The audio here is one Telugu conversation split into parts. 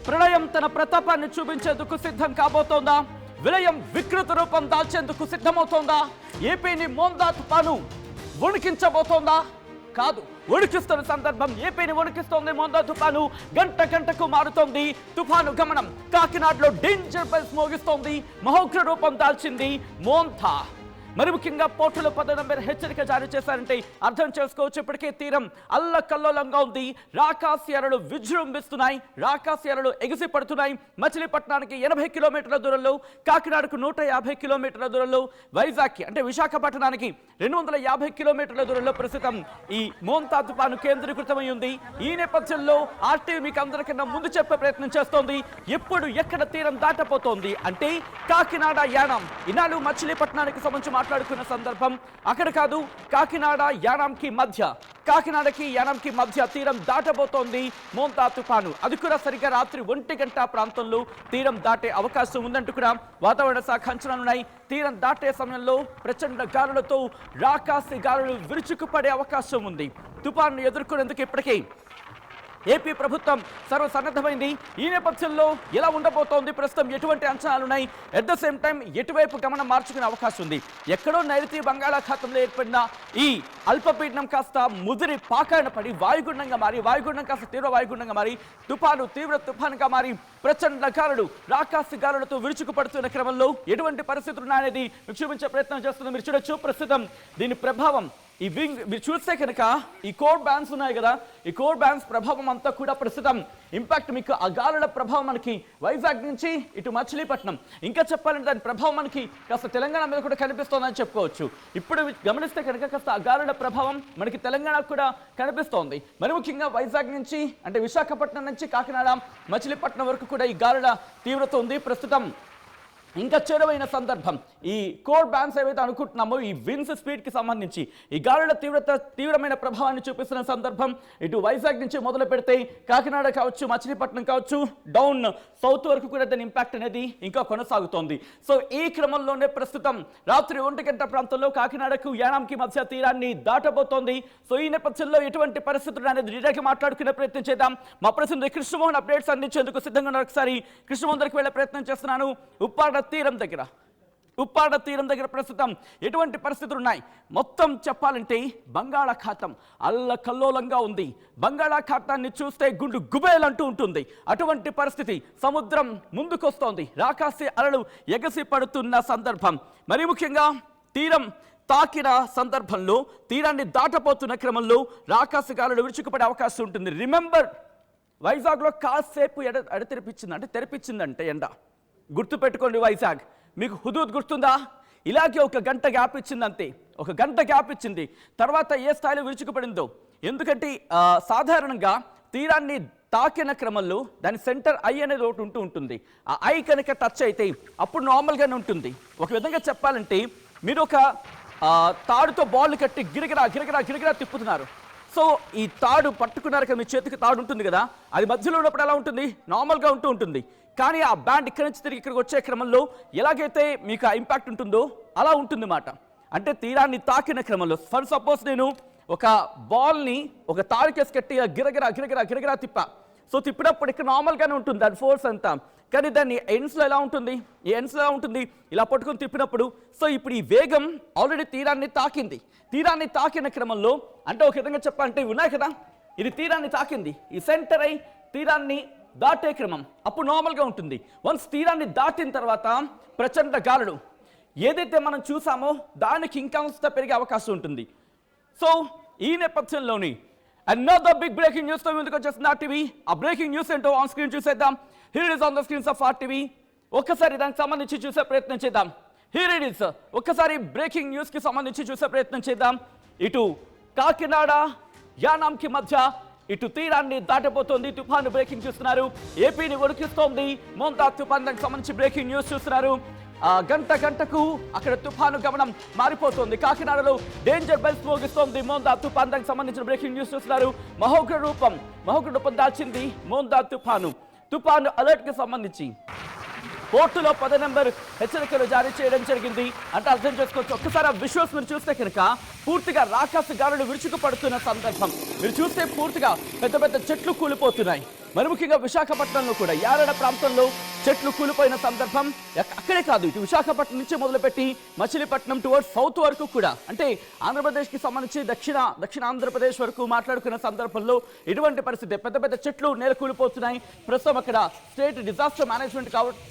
ప్రళయం తన ప్రతాపాన్ని చూపించేందుకు సిద్ధం కాబోతోందా? విలయం వికృత రూపం దాల్చేందుకు సిద్ధమవుతోందా? ఏపీని మోందా తుఫాను వణికించబోతోందా? కాదు, వణికిస్తున్న సందర్భం ఏపీని వణికిస్తోంది మోందా తుఫాను. గంట గంటకు మారుతోంది తుఫాను గమనం. కాకినాడలో డేంజర్ బెల్స్ మోగిస్తోంది. మహోగ్ర రూపం దాల్చింది మోందా. మరి ముఖ్యంగా పోర్టులో 10 నంబర్ హెచ్చరిక జారీ చేశారంటే అర్థం చేసుకోవచ్చు. ఇప్పటికే తీరం అల్లకల్లోలంగా ఉంది. రాకాసి అలలు విజృంభిస్తున్నాయి. రాకాసి అలలు ఎగిసి పడుతున్నాయి. మచిలీపట్నానికి 80 కిలోమీటర్ల దూరంలో, కాకినాడకు 150 కిలోమీటర్ల దూరంలో, వైజాగ్కి అంటే విశాఖపట్నానికి 250 కిలోమీటర్ల దూరంలో ప్రస్తుతం ఈ మోంతా తుఫాను కేంద్రీకృతమై ఉంది. ఈ నేపథ్యంలో ఆర్టీవీ మీకు అందరికన్నా ముందు చెప్పే ప్రయత్నం చేస్తోంది. ఎప్పుడు ఎక్కడ తీరం దాటపోతోంది అంటే కాకినాడ యానాం. ఇన్నాళ్ళు మచిలీపట్నానికి సంబంధించి మాట్లాడుకున్న సందర్భం అక్కడ కాదు, కాకినాడ యానాంకి మధ్య, కాకినాడకి యానాంకి మధ్య తీరం దాటబోతోంది మోంతా తుఫాను. అది కూడా సరిగ్గా రాత్రి 1 గంట ప్రాంతంలో తీరం దాటే అవకాశం ఉందంటూ కూడా వాతావరణ శాఖ అంచనాలున్నాయి. తీరం దాటే సమయంలో ప్రచండ గాలులతో రాకాసి గాలులు విరుచుకుపడే అవకాశం ఉంది. తుఫాను ఎదుర్కొనేందుకు ఇప్పటికే ఏపీ ప్రభుత్వం సర్వసన్నద్ధమైంది. ఈ నేపథ్యంలో ఎలా ఉండబోతోంది, ప్రస్తుతం ఎటువంటి అంచనాలున్నాయి, ఎట్ ద సేమ్ టైం ఎటువైపు గమనం మార్చుకునే అవకాశం ఉంది? ఎక్కడో నైరుతి బంగాళాఖాతంలో ఏర్పడిన ఈ అల్పపీడనం కాస్త ముదిరి పాకాన పడి వాయుగుండంగా మారి, వాయుగుండం కాస్త తీవ్ర వాయుగుండంగా మారి, తుఫాను తీవ్ర తుఫానుగా మారి ప్రచండ గాలులు రాకాసి గాలులతో విరుచుకుపడుతున్న క్రమంలో ఎటువంటి పరిస్థితులు ఉన్నాయనేది మీకు చూపించే ప్రయత్నం చేస్తుంది. మీరు చూడొచ్చు ప్రస్తుతం దీని ప్రభావం. ఈ వింగ్ మీరు చూస్తే కనుక ఈ కోర్ బ్యాండ్స్ ఉన్నాయి కదా, ఈ కోర్ బ్యాండ్స్ ప్రభావం అంతా కూడా ప్రస్తుతం ఇంపాక్ట్ మీకు ఆ గాలుల ప్రభావం మనకి వైజాగ్ నుంచి ఇటు మచిలీపట్నం, ఇంకా చెప్పాలంటే దాని ప్రభావం మనకి కాస్త తెలంగాణ మీద కూడా కనిపిస్తోందని చెప్పుకోవచ్చు. ఇప్పుడు గమనిస్తే కనుక కాస్త ఆ గాలుల ప్రభావం మనకి తెలంగాణకు కూడా కనిపిస్తోంది. మరి ముఖ్యంగా వైజాగ్ నుంచి అంటే విశాఖపట్నం నుంచి కాకినాడ మచిలీపట్నం వరకు కూడా ఈ గాలుల తీవ్రత ఉంది. ప్రస్తుతం ఇంకా చేరువైన సందర్భం ఈ కోర్ బ్యాండ్స్ ఏవైతే అనుకుంటున్నామో ఈ విన్స్ స్పీడ్కి సంబంధించి ఈ గాలుల తీవ్రమైన ప్రభావాన్ని చూపిస్తున్న సందర్భం. ఇటు వైజాగ్ నుంచి మొదలు పెడితే కాకినాడ కావచ్చు, మచిలీపట్నం కావచ్చు, డౌన్ సౌత్ వరకు కూడా దాని ఇంపాక్ట్ అనేది ఇంకా కొనసాగుతోంది. సో ఈ క్రమంలోనే ప్రస్తుతం రాత్రి 1 గంట ప్రాంతంలో కాకినాడకు యానాంకి మధ్య తీరాన్ని దాటబోతోంది. సో ఈ నేపథ్యంలో ఎటువంటి పరిస్థితులు అనేది డీటెయిల్గా మాట్లాడుకునే ప్రయత్నం చేద్దాం. మా ప్రతినిధి కృష్ణమోహన్ అప్డేట్స్ అందించేందుకు సిద్ధంగా ఉన్నారు. ఒకసారి కృష్ణమోహన్ దగ్గరికి వెళ్ళే ప్రయత్నం చేస్తున్నాను. ఉప్పాడ తీరం దగ్గర ప్రస్తుతం ఎటువంటి పరిస్థితులు ఉన్నాయి? మొత్తం చెప్పాలంటే బంగాళాఖాతం అల్లకల్లోలంగా ఉంది. బంగాళాఖాతాన్ని చూస్తే గుండు గుబేలంటూ ఉంటుంది. అటువంటి పరిస్థితి, సముద్రం ముందుకొస్తోంది. రాకాసి అలలు ఎగసి పడుతున్న సందర్భం. మరి ముఖ్యంగా తీరం తాకిన సందర్భంలో, తీరాన్ని దాటపోతున్న క్రమంలో రాకాసి గాలులు విరుచుకుపడే అవకాశం ఉంటుంది. రిమెంబర్, వైజాగ్లో కాసేపు తెరిపించిందంటే ఎండ. గుర్తుపెట్టుకోండి, వైజాగ్ మీకు హుదూద్ గుర్తుందా? ఇలాగే 1 గంట గ్యాప్ ఇచ్చింది, అంతే 1 గంట గ్యాప్ ఇచ్చింది. తర్వాత ఏ స్థాయిలో విరుచుకుపడిందో. ఎందుకంటే సాధారణంగా తీరాన్ని తాకిన క్రమంలో దాని సెంటర్ ఐ అనేది ఒకటి ఉంటుంది. ఆ ఐ కనుక టచ్ అయితే అప్పుడు నార్మల్గానే ఉంటుంది. ఒక విధంగా చెప్పాలంటే మీరు ఒక తాడుతో బాల్ కట్టి గిరగిరా తిప్పుతున్నారు. సో ఈ తాడు పట్టుకున్నారు కదా, మీ చేతికి తాడు ఉంటుంది కదా, అది మధ్యలో ఉన్నప్పుడు ఎలా ఉంటుంది? నార్మల్గా ఉంటుంది. కానీ ఆ బ్యాండ్ ఇక్కడి నుంచి తిరిగి ఇక్కడికి వచ్చే క్రమంలో ఎలాగైతే మీకు ఆ ఇంపాక్ట్ ఉంటుందో అలా ఉంటుంది మాట. అంటే తీరాన్ని తాకిన క్రమంలో ఫర్ సపోజ్ నేను ఒక బాల్ని ఒక తాడుకేసి కట్టి గిరగిరా తిప్పా. సో తిప్పినప్పుడు ఇక్కడ నార్మల్గానే ఉంటుంది దాని ఫోర్స్ అంతా. కానీ దాన్ని ఎండ్స్లో ఎలా ఉంటుంది? ఈ ఎండ్స్లో ఎలా ఉంటుంది? ఇలా పట్టుకొని తిప్పినప్పుడు. సో ఇప్పుడు ఈ వేగం ఆల్రెడీ తీరాన్ని తాకింది. తీరాన్ని తాకిన క్రమంలో అంటే ఒక విధంగా చెప్పాలంటే ఉన్నాయి కదా, ఇది తీరాన్ని తాకింది. ఈ సెంటర్ అయి తీరాన్ని దాటే క్రమం అప్పుడు నార్మల్గా ఉంటుంది. వన్స్ తీరాన్ని దాటిన తర్వాత ప్రచండ గాలులు ఏదైతే మనం చూసామో దానికి ఇంకాస్త పెరిగే అవకాశం ఉంటుంది. సో ఈ నేపథ్యంలోని అనదర్ బిగ్ బ్రేకింగ్ న్యూస్ తో ముందుకు వచ్చేస్తుంది ఆర్టీవీ. ఆ బ్రేకింగ్ న్యూస్ ఏంటో ఆన్ స్క్రీన్ చూసేద్దాం. Here it is on the screens of RTV. ఒక్కసారి దానికి సంబంధించి చూసే ప్రయత్నం చేద్దాం. Here it is. ఒక్కసారి బ్రేకింగ్ న్యూస్ కి సంబంధించి చూసే ప్రయత్నం చేద్దాం. ఇటు కాకినాడ యానాంకి మధ్య ఇటు తీరాన్ని దాటబోతోంది తుఫాను. బ్రేకింగ్ చూస్తున్నారు. ఏపీని వణికిస్తోంది మోంతా తుఫాన్. దానికి సంబంధించి బ్రేకింగ్ న్యూస్ చూస్తున్నారు. గంటకు అక్కడ తుఫాను గమనం మారిపోతుంది. కాకినాడలో డేంజర్ బెల్స్ మోగిస్తోంది మోంతా తుఫాన్. దానికి సంబంధించిన బ్రేకింగ్ న్యూస్ చూస్తున్నారు. మహోగ్ర రూపం దాల్చింది మోంతా తుఫాను. తుఫాను అలర్ట్ కి సంబంధించి పోర్టులో 10 నంబర్ హెచ్చరికలు జారీ చేయడం జరిగింది అంటే అర్థం చేసుకోవచ్చు. ఒక్కసారి ఆ విజువల్స్ మీరు చూస్తే కనుక పూర్తిగా రాకాసి గాలులు విరుచుకుపడుతున్న సందర్భం. మీరు చూస్తే పూర్తిగా పెద్ద చెట్లు కూలిపోతున్నాయి. మరి ముఖ్యంగా విశాఖపట్నంలో కూడా యారడ ప్రాంతంలో చెట్లు కూలిపోయిన సందర్భం. అక్కడే కాదు, ఇటు విశాఖపట్నం నుంచి మొదలుపెట్టి మచిలీపట్నం టువర్డ్స్ సౌత్ వరకు కూడా, అంటే ఆంధ్రప్రదేశ్కి సంబంధించి దక్షిణ ఆంధ్రప్రదేశ్ వరకు మాట్లాడుకున్న సందర్భంలో ఇటువంటి పరిస్థితి. పెద్ద పెద్ద చెట్లు నేల కూలిపోతున్నాయి. ప్రస్తుతం అక్కడ స్టేట్ డిజాస్టర్ మేనేజ్మెంట్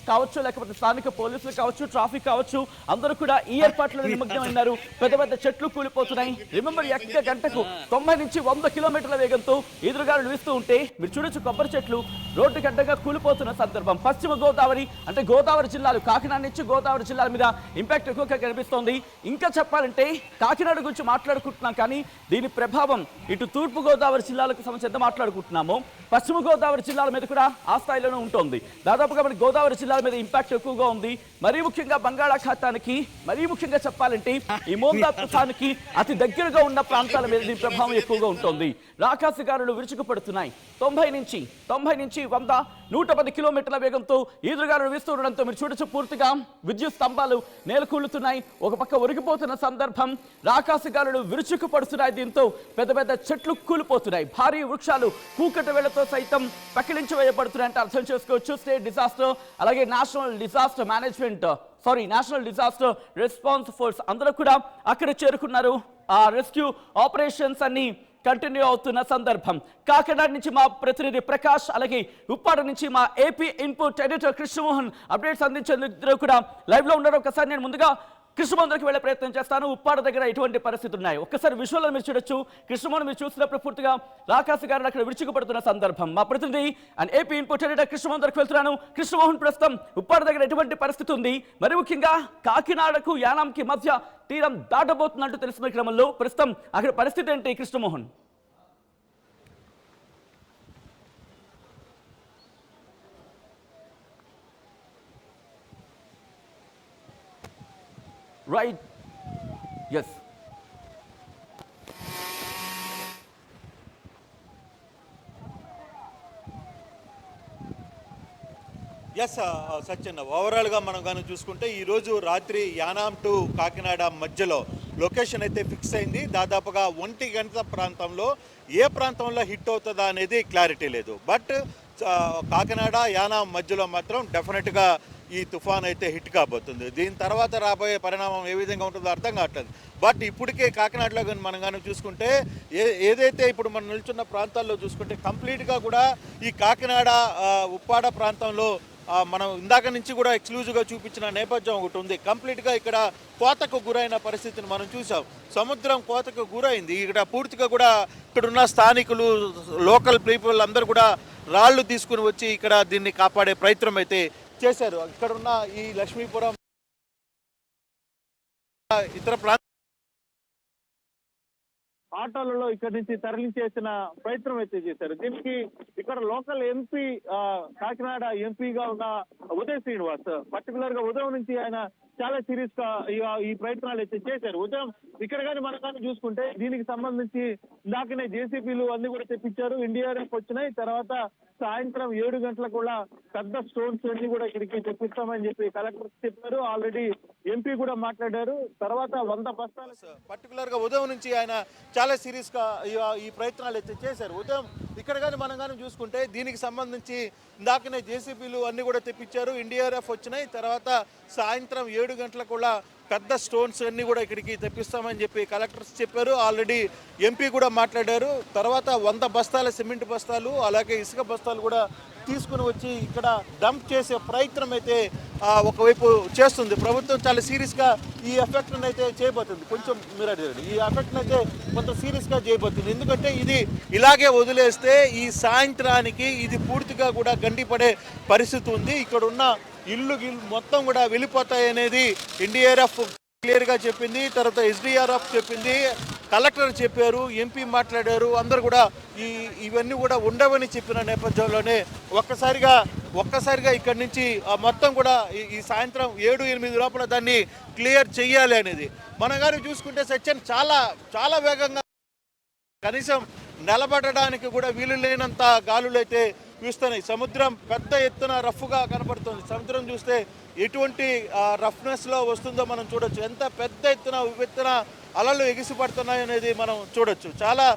కావచ్చు, లేకపోతే స్థానిక పోలీసులు కావచ్చు, ట్రాఫిక్ కావచ్చు, అందరూ కూడా ఈ ఏర్పాట్లలో నిమగ్నమైనారు. పెద్ద పెద్ద చెట్లు కూలిపోతున్నాయి. రిమెంబర్, గంటకు 90 నుంచి 100 కిలోమీటర్ల వేగంతో ఎదురుగాలు వీస్తూ ఉంటే మీరు చూడొచ్చు కొబ్బరి చెట్లు రోడ్డు గడ్డగా కూలిపోతున్న సందర్భం. పశ్చిమ గోదావరి అంటే గోదావరి జిల్లాలు, కాకినాడ నుంచి గోదావరి జిల్లాల మీద ఇంపాక్ట్ ఎక్కువగా కనిపిస్తోంది. ఇంకా చెప్పాలంటే కాకినాడ గురించి మాట్లాడుకుంటున్నాం, కానీ దీని ప్రభావం ఇటు తూర్పు గోదావరి జిల్లాలకు సంబంధించి ఎంత మాట్లాడుకుంటున్నామో పశ్చిమ గోదావరి జిల్లాల మీద కూడా ఆ స్థాయిలోనే ఉంటుంది. దాదాపుగా మనకి గోదావరి జిల్లాల మీద ఇంపాక్ట్ ఎక్కువగా ఉంది. మరీ ముఖ్యంగా బంగాళాఖాతానికి, మరీ ముఖ్యంగా చెప్పాలంటే ఈ మోందా తుఫానుకి అతి దగ్గరగా ఉన్న ప్రాంతాల మీద దీని ప్రభావం ఎక్కువగా ఉంటుంది. రాకాసిగారులు విరుచుకుపడుతున్నాయి. 90 నుంచి 100, 110 కిలోమీటర్ల వేగంతో ఈదురుగాలు వీస్తుండడంతో మీరు చూడొచ్చు పూర్తిగా విద్యుత్ స్తంభాలు నేలకూలుతున్నాయి. ఒక పక్క ఉరికిపోతున్న సందర్భం. రాకాసిగాలు విరుచుకుపడుతున్నాయి. దీంతో పెద్ద పెద్ద చెట్లు కూలిపోతున్నాయి. భారీ వృక్షాలు కూకటి వేళ్లతో సైతం పకిలించి వేయబడుతున్నాయంటే అర్థం చేసుకోవచ్చు. స్టేట్ డిజాస్టర్ అలాగే నేషనల్ డిజాస్టర్ రెస్పాన్స్ ఫోర్స్ అందరూ కూడా అక్కడ చేరుకున్నారు. ఆ రెస్క్యూ ఆపరేషన్స్ అన్ని కంటిన్యూ అవుతున్న సందర్భం. కాకినాడ నుంచి మా ప్రతినిధి ప్రకాష్, అలాగే ఉప్పాడ నుంచి మా AP input editor Krishnamohan updates అందించేందుకు కూడా లైవ్ లో ఉన్నారు. ఒకసారి నేను ముందుగా కృష్ణమోహన్ దగ్గరికి వెళ్ళే ప్రయత్నం చేస్తాను. ఉప్పాడ దగ్గర ఎటువంటి పరిస్థితులు ఉన్నాయి ఒక్కసారి విజువల్ మీరు చూడొచ్చు. కృష్ణమోహన్ మీరు చూసినప్పుడు పూర్తిగా రాకాసి గారిని అక్కడ విరుచుకుపడుతున్న సందర్భం. మా ప్రతినిధి and AP input editor Krishnamohan దగ్గరికి వెళ్తున్నాను. కృష్ణమోహన్, ప్రస్తుతం ఉప్పాడ దగ్గర ఎటువంటి పరిస్థితి ఉంది? మరి ముఖ్యంగా కాకినాడకు యానాంకి మధ్య తీరం దాటబోతున్నట్టు తెలిసిన క్రమంలో ప్రస్తుతం అక్కడ పరిస్థితి ఏంటి కృష్ణమోహన్? Right. Yes. సత్యన్న, ఓవరాల్గా మనం కానీ చూసుకుంటే ఈరోజు రాత్రి యానాం టు కాకినాడ మధ్యలో లొకేషన్ అయితే ఫిక్స్ అయింది. దాదాపుగా 1 గంట ప్రాంతంలో ఏ ప్రాంతంలో హిట్ అవుతుందా అనేది క్లారిటీ లేదు. బట్ కాకినాడ యానాం మధ్యలో మాత్రం డెఫినెట్గా ఈ తుఫాన్ అయితే హిట్ కాబోతుంది. దీని తర్వాత రాబోయే పరిణామం ఏ విధంగా ఉంటుందో అర్థం కావట్లేదు. బట్ ఇప్పటికే కాకినాడలో కానీ మనం కానీ చూసుకుంటే ఏదైతే ఇప్పుడు మనం నిల్చున్న ప్రాంతాల్లో చూసుకుంటే కంప్లీట్గా కూడా ఈ కాకినాడ ఉప్పాడ ప్రాంతంలో మనం ఇందాక నుంచి కూడా ఎక్స్క్లూజివ్గా చూపించిన నేపథ్యం ఒకటి ఉంది. కంప్లీట్గా ఇక్కడ కోతకు గురైన పరిస్థితిని మనం చూసాం. సముద్రం కోతకు గురైంది. ఇక్కడ పూర్తిగా కూడా ఇక్కడున్న స్థానికులు, లోకల్ పీపుల్ అందరూ కూడా రాళ్ళు తీసుకుని వచ్చి ఇక్కడ దీన్ని కాపాడే ప్రయత్నం అయితే చేశారు. ఇక్కడున్న ఈ లక్ష్మీపురం ఇతర ప్రాంత ఆటోలలో ఇక్కడి నుంచి తరలించేసిన ప్రయత్నం అయితే చేశారు. దీనికి ఇక్కడ లోకల్ ఎంపీ, కాకినాడ ఎంపీగా ఉన్న ఉదయ్ శ్రీనివాస్ పర్టికులర్ గా ఉదయం నుంచి ఆయన చాలా సీరియస్ గా ఈ ప్రయత్నాలు అయితే చేశారు. ఉదయం ఇక్కడ కానీ మనం కానీ చూసుకుంటే దీనికి సంబంధించి ఇందాకనే జేసీబీలు అన్ని కూడా తెప్పించారు. ఎన్డీఆర్ఎఫ్ వచ్చినాయి. తర్వాత సాయంత్రం 7 గంటలకు కూడా పెద్ద స్టోన్స్ అన్ని కూడా ఇక్కడికి తెప్పిస్తామని చెప్పి కలెక్టర్ చెప్పారు. ఆల్రెడీ ఎంపీ కూడా మాట్లాడారు. తర్వాత 100 బస్తాలు పర్టికులర్ గా ఉదయం నుంచి ఆయన చాలా సీరియస్ గా ఈ ప్రయత్నాలు అయితే చేశారు. ఉదయం ఇక్కడ కానీ మనం కానీ చూసుకుంటే దీనికి సంబంధించి ఇందాకనే జేసీబీలు అన్ని కూడా తెప్పించారు. ఎన్డీఆర్ఎఫ్ వచ్చినాయి. తర్వాత సాయంత్రం 7 గంటలకు కూడా పెద్ద స్టోన్స్ అన్ని కూడా ఇక్కడికి తెప్పిస్తామని చెప్పి కలెక్టర్స్ చెప్పారు. ఆల్రెడీ ఎంపీ కూడా మాట్లాడారు. తర్వాత 100 బస్తాల సిమెంట్ బస్తాలు అలాగే ఇసుక బస్తాలు కూడా తీసుకుని వచ్చి ఇక్కడ డంప్ చేసే ప్రయత్నం అయితే ఒకవైపు చేస్తుంది ప్రభుత్వం. చాలా సీరియస్గా ఈ ఎఫెక్ట్ని అయితే చేయబోతుంది. కొంచెం మీరు అడిగారు, ఈ ఎఫెక్ట్ని అయితే కొంత సీరియస్గా చేయబోతుంది. ఎందుకంటే ఇది ఇలాగే వదిలేస్తే ఈ సాయంత్రానికి ఇది పూర్తిగా కూడా గండిపడే పరిస్థితి ఉంది. ఇక్కడ ఉన్న ఇల్లు మొత్తం కూడా వెళ్ళిపోతాయి అనేది ఎన్డీఆర్ఎఫ్ క్లియర్గా చెప్పింది. తర్వాత ఎస్డీఆర్ఎఫ్ చెప్పింది, కలెక్టర్ చెప్పారు, ఎంపీ మాట్లాడారు. అందరూ కూడా ఇవన్నీ కూడా ఉండవని చెప్పిన నేపథ్యంలోనే ఒక్కసారిగా ఇక్కడి నుంచి మొత్తం కూడా ఈ సాయంత్రం 7-8 లోపల దాన్ని క్లియర్ చెయ్యాలి అనేది. మన గారు చూసుకుంటే సెక్షన్ చాలా వేగంగా, కనీసం నిలబడడానికి కూడా వీలు లేనంత గాలులు అయితే వీస్తున్నాయి. సముద్రం పెద్ద ఎత్తున రఫ్గా కనబడుతుంది. సముద్రం చూస్తే ఎటువంటి రఫ్నెస్లో వస్తుందో మనం చూడొచ్చు. ఎంత పెద్ద ఎత్తున ఉవ్వెత్తున అలలు ఎగిసిపడుతున్నాయి అనేది మనం చూడొచ్చు. చాలా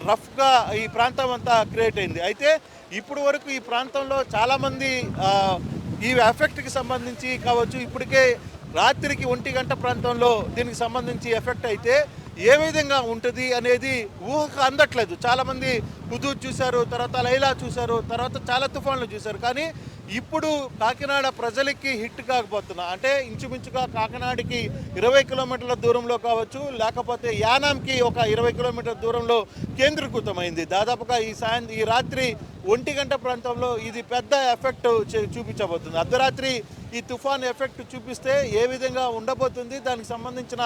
రఫ్గా ఈ ప్రాంతం అంతా క్రియేట్ అయింది. అయితే ఇప్పుడు వరకు ఈ ప్రాంతంలో చాలామంది ఈ ఎఫెక్ట్కి సంబంధించి కావచ్చు, ఇప్పటికే రాత్రికి 1 గంట ప్రాంతంలో దీనికి సంబంధించి ఎఫెక్ట్ అయితే ఏ విధంగా ఉంటుంది అనేది ఊహకు అందట్లేదు. చాలామంది హుదూద్ చూశారు, తర్వాత లైలా చూశారు, తర్వాత చాలా తుఫాన్లు చూశారు. కానీ ఇప్పుడు కాకినాడ ప్రజలకి హిట్ కాకపోతున్నా అంటే ఇంచుమించుగా కాకినాడకి 20 కిలోమీటర్ల దూరంలో కావచ్చు, లేకపోతే యానాంకి ఒక 20 కిలోమీటర్ల దూరంలో కేంద్రీకృతమైంది. దాదాపుగా ఈ రాత్రి 1 గంట ప్రాంతంలో ఇది పెద్ద ఎఫెక్ట్ చూపించబోతుంది. అర్ధరాత్రి ఈ తుఫాన్ ఎఫెక్ట్ చూపిస్తే ఏ విధంగా ఉండబోతుంది, దానికి సంబంధించిన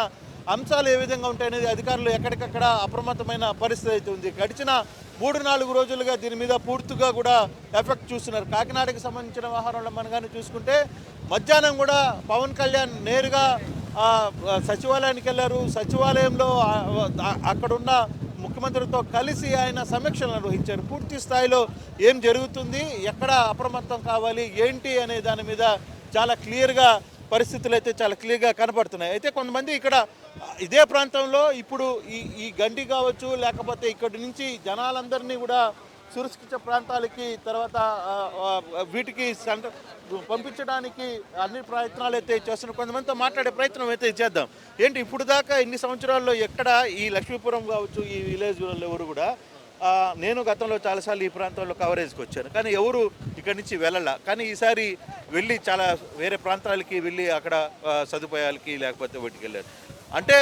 అంశాలు ఏ విధంగా ఉంటాయనేది అధికారులు ఎక్కడికక్కడ అప్రమత్తమైన పరిస్థితి అయితే ఉంది. గడిచిన 3-4 రోజులుగా దీని మీద పూర్తిగా కూడా ఎఫెక్ట్ చూస్తున్నారు. కాకినాడకి సంబంధించిన వ్యవహారంలో మనం కానీ చూసుకుంటే మధ్యాహ్నం కూడా పవన్ కళ్యాణ్ నేరుగా సచివాలయానికి వెళ్ళారు. సచివాలయంలో అక్కడున్న ముఖ్యమంత్రితో కలిసి ఆయన సమీక్షలు నిర్వహించారు. పూర్తి స్థాయిలో ఏం జరుగుతుంది, ఎక్కడ అప్రమత్తం కావాలి, ఏంటి అనే దాని మీద చాలా క్లియర్గా పరిస్థితులు అయితే చాలా క్లియర్గా కనపడుతున్నాయి. అయితే కొంతమంది ఇక్కడ ఇదే ప్రాంతంలో ఇప్పుడు ఈ గండి కావచ్చు, లేకపోతే ఇక్కడి నుంచి జనాలందరినీ కూడా సురక్షిత ప్రాంతాలకి తర్వాత వీటికి పంపించడానికి అన్ని ప్రయత్నాలు అయితే చేస్తున్నారు. కొంతమందితో మాట్లాడే ప్రయత్నం అయితే చేద్దాం. ఏంటి ఇప్పుడు దాకా ఇన్ని సంవత్సరాల్లో ఎక్కడ ఈ లక్ష్మీపురం కావచ్చు, ఈ విలేజ్ ఎవరు కూడా నేను గతంలో చాలాసార్లు ఈ ప్రాంతంలో కవరేజ్కి వచ్చాను, కానీ ఎవరు ఇక్కడి నుంచి వెళ్ళాల. కానీ ఈసారి వెళ్ళి చాలా వేరే ప్రాంతాలకి వెళ్ళి అక్కడ సదుపాయాలకి లేకపోతే వాటికి వెళ్ళారు. అంటే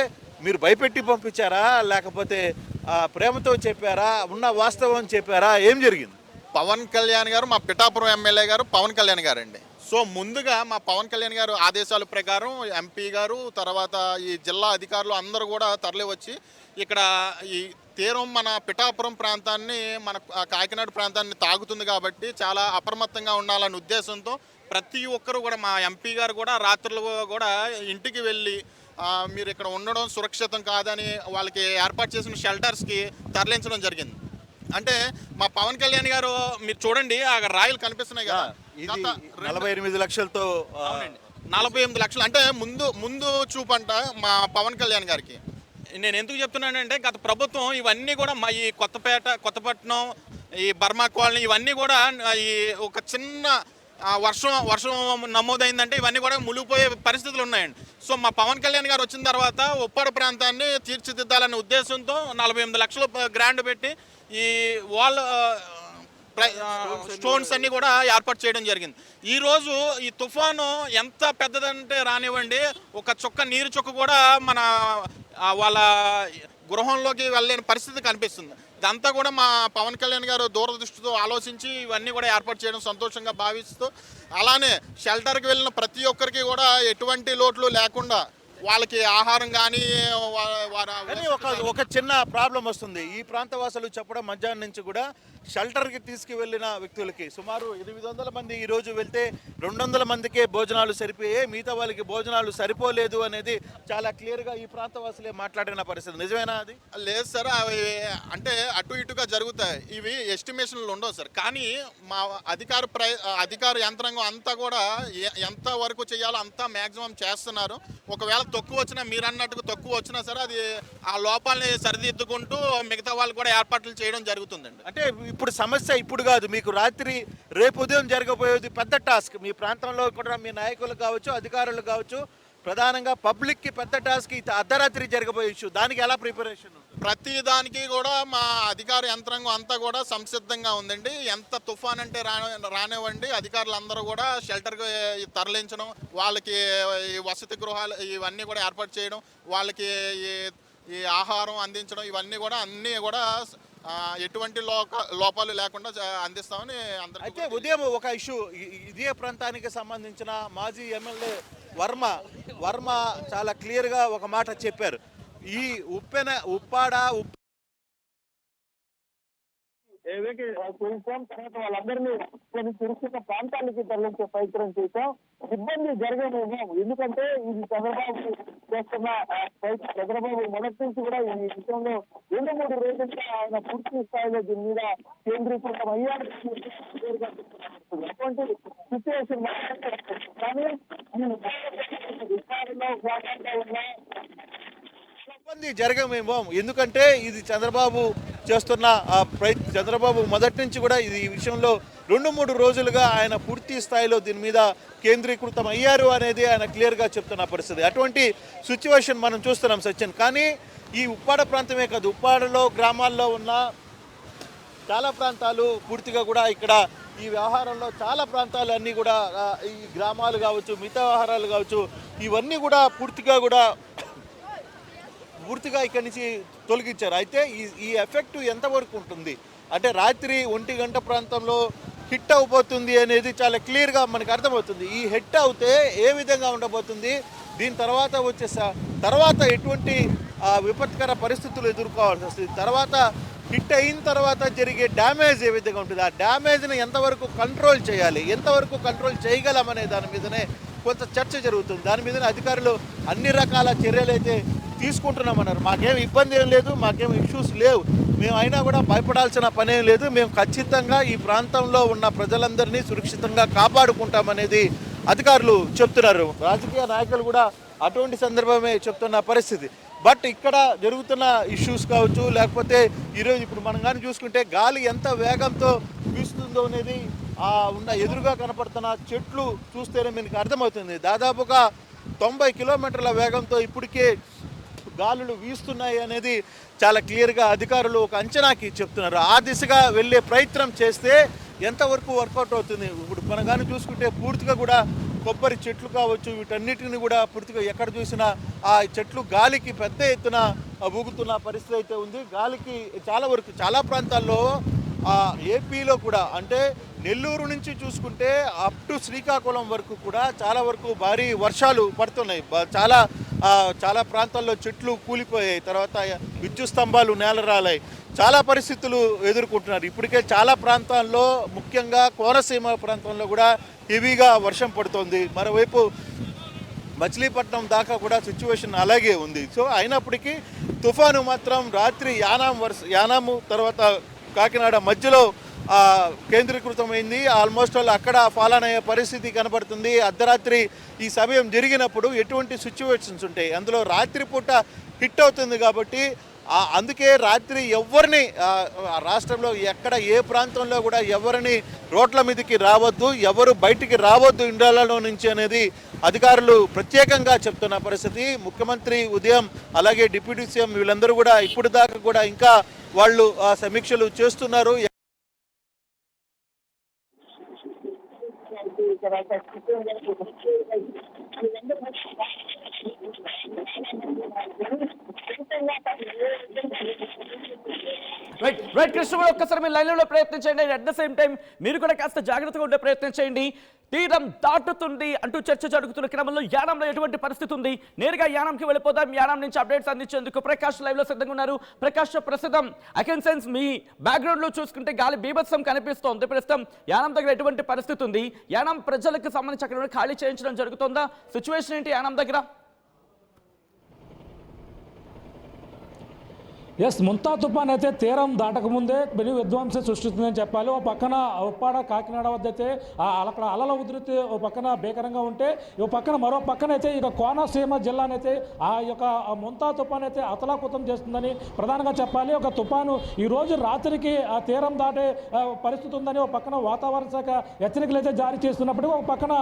మీరు భయపెట్టి పంపించారా, లేకపోతే ప్రేమతో చెప్పారా, ఉన్న వాస్తవం చెప్పారా, ఏం జరిగింది? పవన్ కళ్యాణ్ గారు మా పిఠాపురం ఎమ్మెల్యే గారు పవన్ కళ్యాణ్ గారు అండి. సో ముందుగా మా పవన్ కళ్యాణ్ గారు ఆదేశాల ప్రకారం ఎంపీ గారు తర్వాత ఈ జిల్లా అధికారులు అందరూ కూడా తరలి వచ్చి ఇక్కడ ఈ తీరం మన పిఠాపురం ప్రాంతాన్ని మన కాకినాడ ప్రాంతాన్ని తాగుతుంది కాబట్టి చాలా అప్రమత్తంగా ఉండాలనే ఉద్దేశంతో ప్రతి ఒక్కరు కూడా మా ఎంపీ గారు కూడా రాత్రులు కూడా ఇంటికి వెళ్ళి మీరు ఇక్కడ ఉండడం సురక్షితం కాదని వాళ్ళకి ఏర్పాటు చేసిన షెల్టర్స్కి తరలించడం జరిగింది. అంటే మా పవన్ కళ్యాణ్ గారు మీరు చూడండి ఆ రాయలు కనిపిస్తున్నాయి కదా, 48 లక్షలతో 48 లక్షలు అంటే ముందు చూపంట మా పవన్ కళ్యాణ్ గారికి. నేను ఎందుకు చెప్తున్నానంటే గత ప్రభుత్వం ఇవన్నీ కూడా మా ఈ కొత్తపట్నం, ఈ బర్మా కాలనీ ఇవన్నీ కూడా ఈ ఒక చిన్న వర్షం నమోదైందంటే ఇవన్నీ కూడా మునిగిపోయే పరిస్థితులు ఉన్నాయండి. సో మా పవన్ కళ్యాణ్ గారు వచ్చిన తర్వాత ఉప్పాడ ప్రాంతాన్ని తీర్చిదిద్దాలనే ఉద్దేశంతో 48 లక్షలు గ్రాండ్ పెట్టి ఈ వాల్ స్టోన్స్ అన్ని కూడా ఏర్పాటు చేయడం జరిగింది. ఈరోజు ఈ తుఫాను ఎంత పెద్దదంటే రానివ్వండి, ఒక నీరు చుక్క కూడా మన వాళ్ళ గృహంలోకి వెళ్ళలేని పరిస్థితి కనిపిస్తుంది. ఇదంతా కూడా మా పవన్ కళ్యాణ్ గారు దూరదృష్టితో ఆలోచించి ఇవన్నీ కూడా ఏర్పాటు చేయడం సంతోషంగా భావిస్తూ, అలానే షెల్టర్కి వెళ్ళిన ప్రతి ఒక్కరికి కూడా ఎటువంటి లోట్లు లేకుండా వాళ్ళకి ఆహారం కానీ ఒక చిన్న ప్రాబ్లం వస్తుంది. ఈ ప్రాంతవాసులు చెప్పడం మధ్యాహ్నం నుంచి కూడా షెల్టర్కి తీసుకువెళ్ళిన వ్యక్తులకి సుమారు 800 మంది ఈరోజు వెళ్తే 200 మందికే భోజనాలు సరిపోయాయి, మిగతా వాళ్ళకి భోజనాలు సరిపోలేదు అనేది చాలా క్లియర్గా ఈ ప్రాంతవాసులే మాట్లాడిన పరిస్థితి. నిజమేనా అది? లేదు సార్, అవి అంటే అటు ఇటుగా జరుగుతాయి, ఇవి ఎస్టిమేషన్లు ఉండవు సార్. కానీ మా అధికార యంత్రాంగం అంతా కూడా ఎంత వరకు చేయాలో అంతా మ్యాక్సిమం చేస్తున్నారు. ఒకవేళ తక్కువ వచ్చినా, మీరు అన్నట్టుగా తక్కువ వచ్చినా సరే అది ఆ లోపాలని సరిదిద్దుకుంటూ మిగతా వాళ్ళు కూడా ఏర్పాట్లు చేయడం జరుగుతుందండి. అంటే ఇప్పుడు సమస్య ఇప్పుడు కాదు, మీకు రేపు ఉదయం జరగబోయేది పెద్ద టాస్క్. మీ ప్రాంతంలో కూడా మీ నాయకులు కావచ్చు, అధికారులు కావచ్చు, ప్రధానంగా పబ్లిక్కి పెద్ద టాస్క్ అర్ధరాత్రి జరగబోయే ఇష్యూ. దానికి ఎలా ప్రిపరేషన్? ప్రతి దానికి కూడా మా అధికార యంత్రాంగం అంతా కూడా సంసిద్ధంగా ఉందండి. ఎంత తుఫాన్ అంటే రానివ్వండి, అధికారులు అందరూ కూడా షెల్టర్కి తరలించడం, వాళ్ళకి వసతి గృహాలు ఇవన్నీ కూడా ఏర్పాటు చేయడం, వాళ్ళకి ఈ ఆహారం అందించడం, ఇవన్నీ కూడా అన్నీ కూడా ఎటువంటి లోపాలు లేకుండా అందిస్తామని అందరూ. అయితే ఉదయం ఒక ఇష్యూ, ఇదే ప్రాంతానికి సంబంధించిన మాజీ ఎమ్మెల్యే వర్మ చాలా క్లియర్గా ఒక మాట చెప్పారు. ఈ ఉప్పాడ చేయించాం. తర్వాత వాళ్ళందరినీ కొన్ని సురక్షిత ప్రాంతాలకి తరలించే ప్రయత్నం చేశాం. ఇబ్బంది జరగలేము, ఎందుకంటే ఇది చంద్రబాబు చేస్తున్న చంద్రబాబు మొదటి నుంచి కూడా ఈ విషయంలో 2-3 రోజులుగా ఆయన పూర్తి స్థాయిలో దీని మీద కేంద్రీకృతం అయ్యారు. అటువంటి సిచ్యువేషన్ కానీ విచారణలో భాగంగా ఉన్న ఇబ్బంది జరగమేమో, ఎందుకంటే ఇది చంద్రబాబు చేస్తున్న చంద్రబాబు మొదటి నుంచి కూడా ఇది ఈ విషయంలో 2-3 రోజులుగా ఆయన పూర్తి స్థాయిలో దీని మీద కేంద్రీకృతం అయ్యారు అనేది ఆయన క్లియర్గా చెప్తున్న పరిస్థితి. అటువంటి సిచ్యువేషన్ మనం చూస్తున్నాం సచిన్. కానీ ఈ ఉప్పాడ ప్రాంతమే కాదు, ఉప్పాడలో గ్రామాల్లో ఉన్న చాలా ప్రాంతాలు పూర్తిగా కూడా ఇక్కడ ఈ వ్యవహారంలో చాలా ప్రాంతాలు అన్నీ కూడా ఈ గ్రామాలు కావచ్చు, మిగతా వ్యవహారాలు కావచ్చు, ఇవన్నీ కూడా పూర్తిగా ఇక్కడి నుంచి తొలగించారు. అయితే ఈ ఎఫెక్ట్ ఎంతవరకు ఉంటుంది అంటే రాత్రి 1 గంట ప్రాంతంలో హిట్ అవబోతుంది అనేది చాలా క్లియర్గా మనకు అర్థమవుతుంది. ఈ హిట్ అవుతే ఏ విధంగా ఉండబోతుంది, దీని తర్వాత ఎటువంటి విపత్కర పరిస్థితులు ఎదుర్కోవాల్సి వస్తుంది, తర్వాత హిట్ అయిన తర్వాత జరిగే డ్యామేజ్ ఏ విధంగా ఉంటుంది, ఆ డ్యామేజ్ని ఎంతవరకు కంట్రోల్ చేయాలి, ఎంతవరకు కంట్రోల్ చేయగలమనే దాని మీదనే కొంత చర్చ జరుగుతుంది. దాని మీదనే అధికారులు అన్ని రకాల చర్యలు అయితే తీసుకుంటున్నామన్నారు. మాకేం ఇబ్బంది ఏం లేదు, మాకేం ఇష్యూస్ లేవు, మేము అయినా కూడా భయపడాల్సిన పనేం లేదు, మేము ఖచ్చితంగా ఈ ప్రాంతంలో ఉన్న ప్రజలందరినీ సురక్షితంగా కాపాడుకుంటామనేది అధికారులు చెప్తున్నారు. రాజకీయ నాయకులు కూడా అటువంటి సందర్భమే చెప్తున్న పరిస్థితి. బట్ ఇక్కడ జరుగుతున్న ఇష్యూస్ కావచ్చు, లేకపోతే ఈరోజు ఇప్పుడు మనం కానీ చూసుకుంటే గాలి ఎంత వేగంతో వీస్తుందో అనేది ఉన్న ఎదురుగా కనపడుతున్న చెట్లు చూస్తేనే మీకు అర్థమవుతుంది. దాదాపుగా 90 కిలోమీటర్ల వేగంతో ఇప్పటికే గాలులు వీస్తున్నాయి అనేది చాలా క్లియర్గా అధికారులు ఒక అంచనాకి చెప్తున్నారు. ఆ దిశగా వెళ్ళే ప్రయత్నం చేస్తే ఎంతవరకు వర్కౌట్ అవుతుంది. ఇప్పుడు మనం కానీ చూసుకుంటే పూర్తిగా కూడా కొబ్బరి చెట్లు కావచ్చు, వీటన్నిటిని కూడా పూర్తిగా ఎక్కడ చూసినా ఆ చెట్లు గాలికి పెద్ద ఎత్తున ఊగుతున్న పరిస్థితి అయితే ఉంది. గాలికి చాలా ప్రాంతాల్లో ఏపీలో కూడా అంటే నెల్లూరు నుంచి చూసుకుంటే అప్ టు శ్రీకాకుళం వరకు కూడా చాలా వరకు భారీ వర్షాలు పడుతున్నాయి. చాలా ప్రాంతాల్లో చెట్లు కూలిపోయాయి, తర్వాత విద్యుత్ స్తంభాలు నేలరాలాయి, చాలా పరిస్థితులు ఎదుర్కొంటున్నారు. ఇప్పటికే చాలా ప్రాంతాల్లో ముఖ్యంగా కోనసీమ ప్రాంతంలో కూడా హెవీగా వర్షం పడుతోంది. మరోవైపు మచిలీపట్నం దాకా కూడా సిచ్యువేషన్ అలాగే ఉంది. సో అయినప్పటికీ తుఫాను మాత్రం రాత్రి యానాము తర్వాత కాకినాడ మధ్యలో కేంద్రీకృతమైంది. ఆల్మోస్ట్ అక్కడ ఫాలన్ అయ్యే పరిస్థితి కనబడుతుంది. అర్ధరాత్రి ఈ సమయం జరిగినప్పుడు ఎటువంటి సిచ్యువేషన్స్ ఉంటాయి, అందులో రాత్రిపూట హిట్ అవుతుంది కాబట్టి అందుకే రాత్రి ఎవరిని రాష్ట్రంలో ఎక్కడ ఏ ప్రాంతంలో కూడా ఎవరిని రోడ్ల మీదకి రావద్దు, ఎవరు బయటికి రావద్దు ఇండ్లలో నుంచి అనేది అధికారులు ప్రత్యేకంగా చెప్తున్న పరిస్థితి. ముఖ్యమంత్రి ఉదయం అలాగే డిప్యూటీ సీఎం వీళ్ళందరూ కూడా ఇప్పుడు దాకా కూడా ఇంకా వాళ్ళు సమీక్షలు చేస్తున్నారు. రైట్ కృష్ణ, ఒక్కసారి మీరు లైన్లో ప్రయత్నించండి. అట్ ద సేమ్ టైం మీరు కూడా కాస్త జాగ్రత్తగా ఉండే ప్రయత్నం చేయండి. తీరం దాటుతుంది అంటూ చర్చ జరుగుతున్న క్రమంలో యానంలో ఎటువంటి పరిస్థితి ఉంది, నేరుగా యానంకి వెళ్ళిపోదాం. యానం నుంచి అప్డేట్స్ అందించేందుకు ప్రకాష్ లైవ్ లో సిద్ధంగా ఉన్నారు. ప్రకాష్, ప్రస్తుతం I can sense me background లో చూసుకుంటే గాలి బీభత్సం కనిపిస్తోంది. ప్రస్తుతం యానం దగ్గర ఎటువంటి పరిస్థితి ఉంది, యానం ప్రజలకు సంబంధించి అక్కడ ఖాళీ చేయించడం జరుగుతుందా, సిచ్యువేషన్ ఏంటి యానం దగ్గర? ఎస్, ముంతా తుఫాన్ అయితే తీరం దాటకముందే పెను విధ్వంసం సృష్టిస్తుందని చెప్పాలి. ఓ పక్కన ఉప్పాడ కాకినాడ వద్ద అయితే అక్కడ అలల ఉధృతి ఓ పక్కన భీకరంగా ఉంటే, ఓ పక్కన మరో పక్కన అయితే ఇక కోనసీమ జిల్లానైతే ఆ యొక్క ముంతా తుఫాన్ అయితే అతలాకుతం చేస్తుందని ప్రధానంగా చెప్పాలి. ఒక తుఫాను ఈరోజు రాత్రికి ఆ తీరం దాటే పరిస్థితి ఉందని ఒక పక్కన వాతావరణ శాఖ హెచ్చరికలు అయితే జారీ చేస్తున్నప్పటికీ, ఒక పక్కన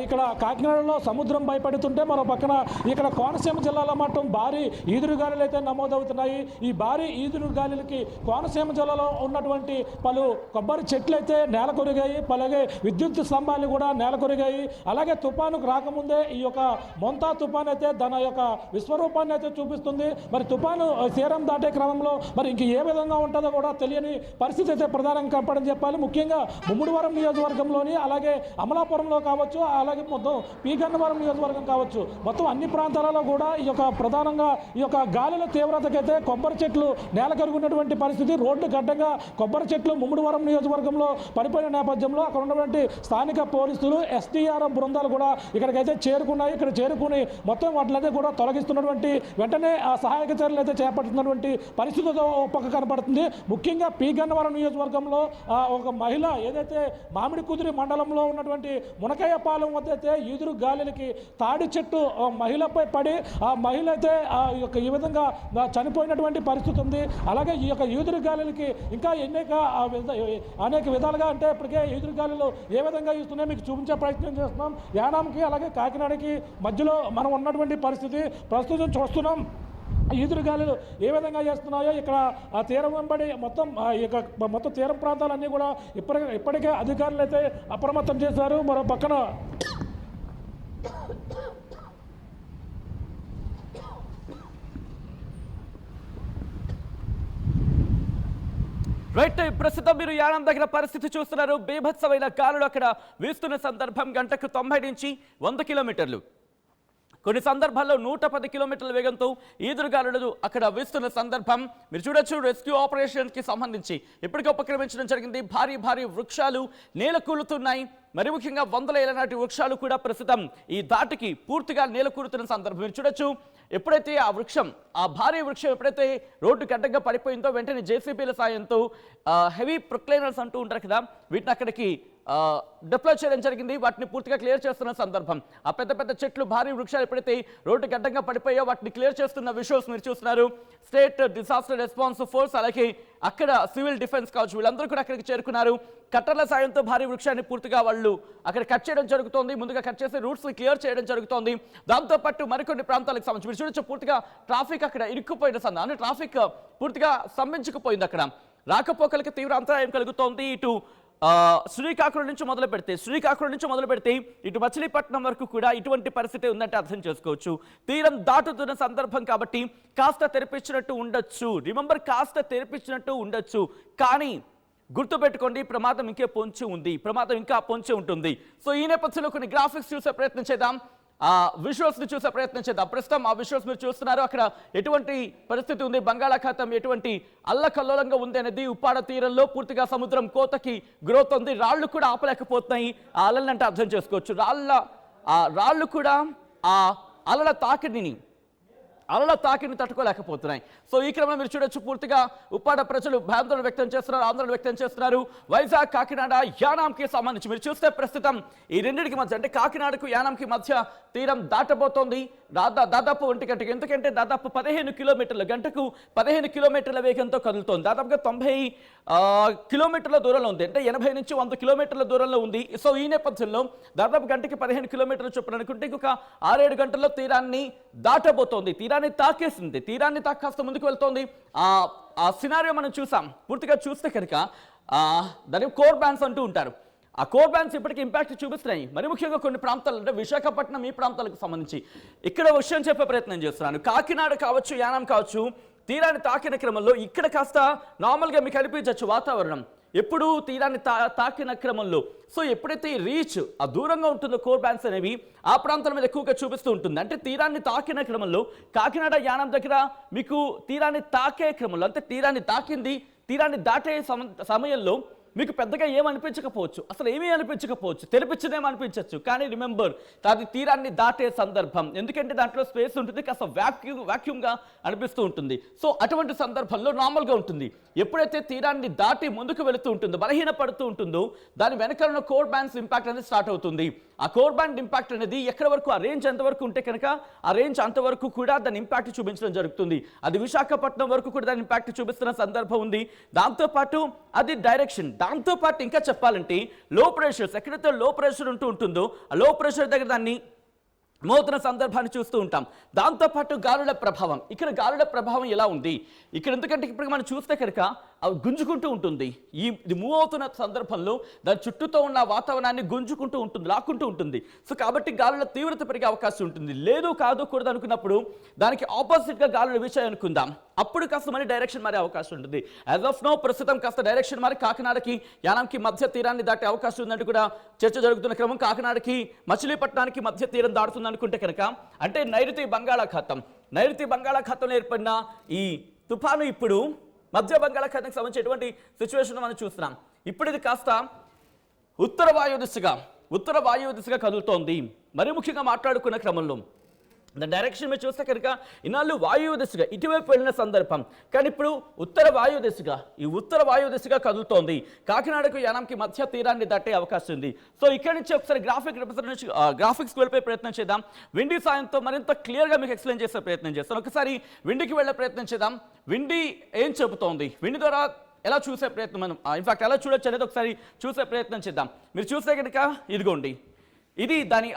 ఇక్కడ కాకినాడలో సముద్రం భయపడుతుంటే, మరో పక్కన ఇక్కడ కోనసీమ జిల్లాలో మాత్రం భారీ ఈదురుగాలులు అయితే నమోదవుతున్నాయి. ఈ భారీ ఈదురు గాలులకి కోనసీమ జిల్లాలో ఉన్నటువంటి పలు కొబ్బరి చెట్లు అయితే నేల కొరిగాయి, అలాగే విద్యుత్ స్తంభాలు కూడా నేల కొరిగాయి. అలాగే తుఫానుకు రాకముందే ఈ యొక్క మొంతా తుఫాన్ అయితే తన యొక్క విశ్వరూపాన్ని అయితే చూపిస్తుంది. మరి తుఫాను తీరం దాటే క్రమంలో మరి ఇంక ఏ విధంగా ఉంటుందో కూడా తెలియని పరిస్థితి అయితే ప్రధానంగా కనపడని చెప్పాలి. ముఖ్యంగా ముమ్మిడివరం నియోజకవర్గంలోని, అలాగే అమలాపురంలో కావచ్చు, అలాగే మొత్తం పీగన్నవరం నియోజకవర్గం కావచ్చు, మొత్తం అన్ని ప్రాంతాలలో కూడా ఈ యొక్క ప్రధానంగా ఈ యొక్క గాలుల తీవ్రతకైతే కొబ్బరి చెట్లు చెట్లు నేల కరుగున్నటువంటి పరిస్థితి. రోడ్డు గడ్డగా కొబ్బరి చెట్లు ముమ్మడివరం నియోజకవర్గంలో పడిపోయిన నేపథ్యంలో అక్కడ ఉన్నటువంటి స్థానిక పోలీసులు ఎస్డీఆర్ఎఫ్ బృందాలు కూడా ఇక్కడికైతే చేరుకున్నాయి. ఇక్కడ చేరుకుని మొత్తం వాటినైతే కూడా తొలగిస్తున్నటువంటి వెంటనే ఆ సహాయక చర్యలు అయితే చేపడుతున్నటువంటి పరిస్థితితో పక్క కనపడుతుంది. ముఖ్యంగా పి గన్నవరం నియోజకవర్గంలో ఒక మహిళ ఏదైతే మామిడి కుదిరి మండలంలో ఉన్నటువంటి మునకయ్యపాలెం వద్ద అయితే ఈదురు గాలికి తాడి చెట్టు మహిళపై పడి ఆ మహిళ అయితే ఈ విధంగా చనిపోయినటువంటి పరిస్థితి ఉంది. అలాగే ఈ యొక్క ఈదురు గాలికి ఇంకా అనేక విధాలుగా అంటే ఇప్పటికే ఈదురు గాలులు ఏ విధంగా ఇస్తున్నాయో మీకు చూపించే ప్రయత్నం చేస్తున్నాం. యానాంకి అలాగే కాకినాడకి మధ్యలో మనం ఉన్నటువంటి పరిస్థితి ప్రస్తుతం చూస్తున్నాం. ఈదురుగాలులు ఏ విధంగా చేస్తున్నాయో ఇక్కడ ఆ తీరం వెంబడి మొత్తం తీరం ప్రాంతాలన్నీ కూడా ఇప్పటికే అధికారులు అయితే అప్రమత్తం చేశారు. మరో పక్కన రైట్, ప్రస్తుతం మీరు యానం దగ్గర పరిస్థితి చూస్తున్నారు. బీభత్సమైన గాలులు అక్కడ వీస్తున్న సందర్భం గంటకు 90 నుంచి 100 కిలోమీటర్లు, కొన్ని సందర్భాల్లో 110 కిలోమీటర్ల వేగంతో ఈదురుగాలులు అక్కడ వీస్తున్న సందర్భం మీరు చూడొచ్చు. రెస్క్యూ ఆపరేషన్కి సంబంధించి ఇప్పటికే ఉపక్రమించడం జరిగింది. భారీ వృక్షాలు నేల కూలుతున్నాయి. మరి ముఖ్యంగా వందల ఏళ్ల నాటి వృక్షాలు కూడా ప్రస్తుతం ఈ దాటికి పూర్తిగా నేల కూలుతున్న సందర్భం మీరు చూడొచ్చు. ఎప్పుడైతే ఆ భారీ వృక్షం ఎప్పుడైతే రోడ్డు గడ్డగా పడిపోయిందో వెంటనే జేసీబీల సాయంతో హెవీ ప్రొక్లైనర్స్ అంటూ ఉంటారు కదా, వీటిని అక్కడికి డిప్లాయ్ చేయడం జరిగింది. వాటిని పూర్తిగా క్లియర్ చేస్తున్న సందర్భం. ఆ పెద్ద చెట్లు భారీ వృక్షాలు ఎప్పుడైతే రోడ్డు గడ్డంగా పడిపోయో వాటిని క్లియర్ చేస్తున్న విజువల్స్ మీరు చూస్తున్నారు. స్టేట్ డిజాస్టర్ రెస్పాన్స్ ఫోర్స్ అలాగే అక్కడ సివిల్ డిఫెన్స్ కావచ్చు వీళ్ళందరూ కూడా అక్కడికి చేరుకున్నారు. కట్టర్ల సాయంతో భారీ వృక్షాన్ని పూర్తిగా వాళ్ళు అక్కడ కట్ చేయడం జరుగుతోంది. ముందుగా కట్ చేసి రూట్స్ని క్లియర్ చేయడం జరుగుతోంది. దాంతోపాటు మరికొన్ని ప్రాంతాలకు సంబంధించి మీరు చూడొచ్చు పూర్తిగా ట్రాఫిక్ అక్కడ ఇరుక్కుపోయిన సందర్భం, ట్రాఫిక్ పూర్తిగా స్తంభించుకుపోయింది. అక్కడ రాకపోకలకు తీవ్ర అంతరాయం కలుగుతోంది. ఇటు శ్రీకాకుళం నుంచి మొదలు పెడితే ఇటు మచిలీపట్నం వరకు కూడా ఇటువంటి పరిస్థితి ఉందంటే అర్థం చేసుకోవచ్చు. తీరం దాటుతున్న సందర్భం కాబట్టి కాస్త తెరిపించినట్టు ఉండొచ్చు. రిమెంబర్, కాస్త తెరిపించినట్టు ఉండొచ్చు. కానీ గుర్తుపెట్టుకోండి, ప్రమాదం ఇంకా పొంచి ఉంటుంది. సో ఈ నేపథ్యంలో కొన్ని గ్రాఫిక్స్ చూసే ప్రయత్నం చేద్దాం, విజువల్స్ ని చూసే ప్రయత్నం చేద్దాం. ప్రస్తుతం ఆ విజువల్స్ మీరు చూస్తున్నారు. అక్కడ ఎటువంటి పరిస్థితి ఉంది, బంగాళాఖాతం ఎటువంటి అల్లకల్లోలంగా ఉంది అనేది. ఉప్పాడ తీరంలో పూర్తిగా సముద్రం కోతకి గ్రోత్ ఉంది. రాళ్లు కూడా ఆపలేకపోతున్నాయి ఆ అలలంటే అర్థం చేసుకోవచ్చు. రాళ్లు కూడా ఆ అలల తాకిడిని తట్టుకోలేకపోతున్నాయి. సో ఈ క్రమంలో మీరు చూడొచ్చు పూర్తిగా ఉప్పాడ ప్రజలు ఆందోళన వ్యక్తం చేస్తున్నారు. వైజాగ్, కాకినాడ, యానాంకి సంబంధించి మీరు చూస్తే ప్రస్తుతం ఈ రెండింటికి మధ్య అంటే కాకినాడకు యానాంకి మధ్య తీరం దాటబోతోంది దాదాపు 1 గంటకి. ఎందుకంటే దాదాపు 15 కిలోమీటర్లు గంటకు 15 కిలోమీటర్ల వేగంతో కదులుతోంది. దాదాపుగా 90 కిలోమీటర్ల దూరంలో ఉంది, అంటే 80 నుంచి 100 కిలోమీటర్ల దూరంలో ఉంది. సో ఈ నేపథ్యంలో దాదాపు గంటకి 15 కిలోమీటర్లు చొప్పున అనుకుంటే ఇంకొక 6-7 గంటల్లో తీరాన్ని దాటబోతోంది. తీరాన్ని తాకేసింది, కాస్త ముందుకు వెళ్తోంది. ఆ సినారియో మనం చూసాం. పూర్తిగా చూస్తే కనుక దాని కోర్ బ్యాన్స్ అంటూ ఉంటారు. ఆ కోర్ బ్యాన్స్ ఇప్పటికీ ఇంపాక్ట్ చూపిస్తున్నాయి. మరి ముఖ్యంగా కొన్ని ప్రాంతాలు అంటే విశాఖపట్నం ఈ ప్రాంతాలకు సంబంధించి ఇక్కడ విషయం చెప్పే ప్రయత్నం చేస్తున్నాను. కాకినాడ కావచ్చు, యానం కావచ్చు, తీరాన్ని తాకిన క్రమంలో ఇక్కడ కాస్త నార్మల్గా మీకు అనిపించవచ్చు వాతావరణం. ఎప్పుడు తీరాన్ని తాకిన క్రమంలో సో ఎప్పుడైతే రీచ్ ఆ దూరంగా ఉంటుందో కోర్ బ్యాండ్స్ అనేవి ఆ ప్రాంతాల మీద ఎక్కువగా చూపిస్తూ ఉంటుంది. అంటే తీరాన్ని తాకిన క్రమంలో కాకినాడ, యానం దగ్గర మీకు తీరాన్ని తాకే క్రమంలో అంటే తీరాన్ని తాకింది, తీరాన్ని దాటే సమయంలో మీకు పెద్దగా ఏమనిపించకపోవచ్చు, అసలు ఏమీ అనిపించకపోవచ్చు, తెరిపించదేమో అనిపించవచ్చు. కానీ రిమెంబర్, అది తీరాన్ని దాటే సందర్భం. ఎందుకంటే దాంట్లో స్పేస్ ఉంటుంది, కాస్త వ్యాక్యూమ్గా అనిపిస్తూ ఉంటుంది. సో అటువంటి సందర్భంలో నార్మల్గా ఉంటుంది. ఎప్పుడైతే తీరాన్ని దాటి ముందుకు వెళుతూ ఉంటుందో, బలహీన పడుతూ ఉంటుందో, దాని వెనకాల ఉన్న కోర్ బ్యాండ్స్ ఇంపాక్ట్ అనేది స్టార్ట్ అవుతుంది. ఆ కోర్ బ్యాండ్ ఇంపాక్ట్ అనేది ఎక్కడి వరకు, ఆ రేంజ్ ఎంతవరకు ఉంటే కనుక ఆ రేంజ్ అంతవరకు కూడా దాని ఇంపాక్ట్ చూపించడం జరుగుతుంది. అది విశాఖపట్నం వరకు కూడా దాని ఇంపాక్ట్ చూపిస్తున్న సందర్భం ఉంది. దాంతోపాటు అది డైరెక్షన్, దాంతోపాటు ఇంకా చెప్పాలంటే లో ప్రెషర్స్, ఎక్కడైతే లో ప్రెషర్ ఉంటుందో ఆ లో ప్రెషర్ దగ్గర దాన్ని మోతున్న సందర్భాన్ని చూస్తూ ఉంటాం. దాంతోపాటు గాలుల ప్రభావం, ఇక్కడ గాలుల ప్రభావం ఎలా ఉంది ఇక్కడ, ఎందుకంటే ఇప్పుడు మనం చూస్తే కనుక అవి గుంజుకుంటూ ఉంటుంది. ఇది మూవ్ అవుతున్న సందర్భంలో దాని చుట్టూతో ఉన్న వాతావరణాన్ని గుంజుకుంటూ ఉంటుంది, లాక్కుంటూ ఉంటుంది. సో కాబట్టి గాలుల తీవ్రత పెరిగే అవకాశం ఉంటుంది. లేదు కూడదు అనుకున్నప్పుడు దానికి ఆపోజిట్గా గాలులు వీచాయి అనుకుందాం, అప్పుడు కాస్త మళ్ళీ డైరెక్షన్ మారే అవకాశం ఉంటుంది. యాజ్ ఆఫ్ నో ప్రస్తుతం కాస్త డైరెక్షన్ మారి కాకినాడకి, యానంకి మధ్య తీరాన్ని దాటే అవకాశం ఉందంటూ కూడా చర్చ జరుగుతున్న క్రమం. కాకినాడకి, మచిలీపట్నానికి మధ్య తీరం దాటుతుంది అనుకుంటే కనుక, అంటే నైరుతి బంగాళాఖాతంలో ఏర్పడిన ఈ తుఫాను ఇప్పుడు మధ్య బంగాళాఖాతానికి సంబంధించి ఎటువంటి సిచ్యువేషన్ మనం చూస్తున్నాం. ఇప్పుడు ఇది కాస్త ఉత్తర వాయు దిశగా కదులుతోంది. మరి ముఖ్యంగా మాట్లాడుకున్న క్రమంలో డైరెక్షన్ మీరు చూస్తే కనుక ఇన్నాళ్ళు వాయువు దిశగా ఇటువైపు వెళ్ళిన సందర్భం, కానీ ఇప్పుడు ఉత్తర వాయు దిశగా కదులుతోంది. కాకినాడకు యానాంకి మధ్య తీరాన్ని దాటే అవకాశం ఉంది. సో ఇక్కడి నుంచి ఒకసారి గ్రాఫిక్స్కి వెళ్ళిపోయే ప్రయత్నం చేద్దాం. విండీ సాయంతో మరింత క్లియర్గా మీకు ఎక్స్ప్లెయిన్ చేసే ప్రయత్నం చేస్తాను. ఒకసారి విండీకి వెళ్ళే ప్రయత్నం చేద్దాం. విండీ ఏం చెబుతోంది, విండీ ద్వారా ఎలా చూసే ప్రయత్నం మనం ఇన్ఫాక్ట్ ఎలా చూడొచ్చు అనేది ఒకసారి చూసే ప్రయత్నం చేద్దాం. మీరు చూస్తే కనుక ఇదిగోండి, ఇది దాని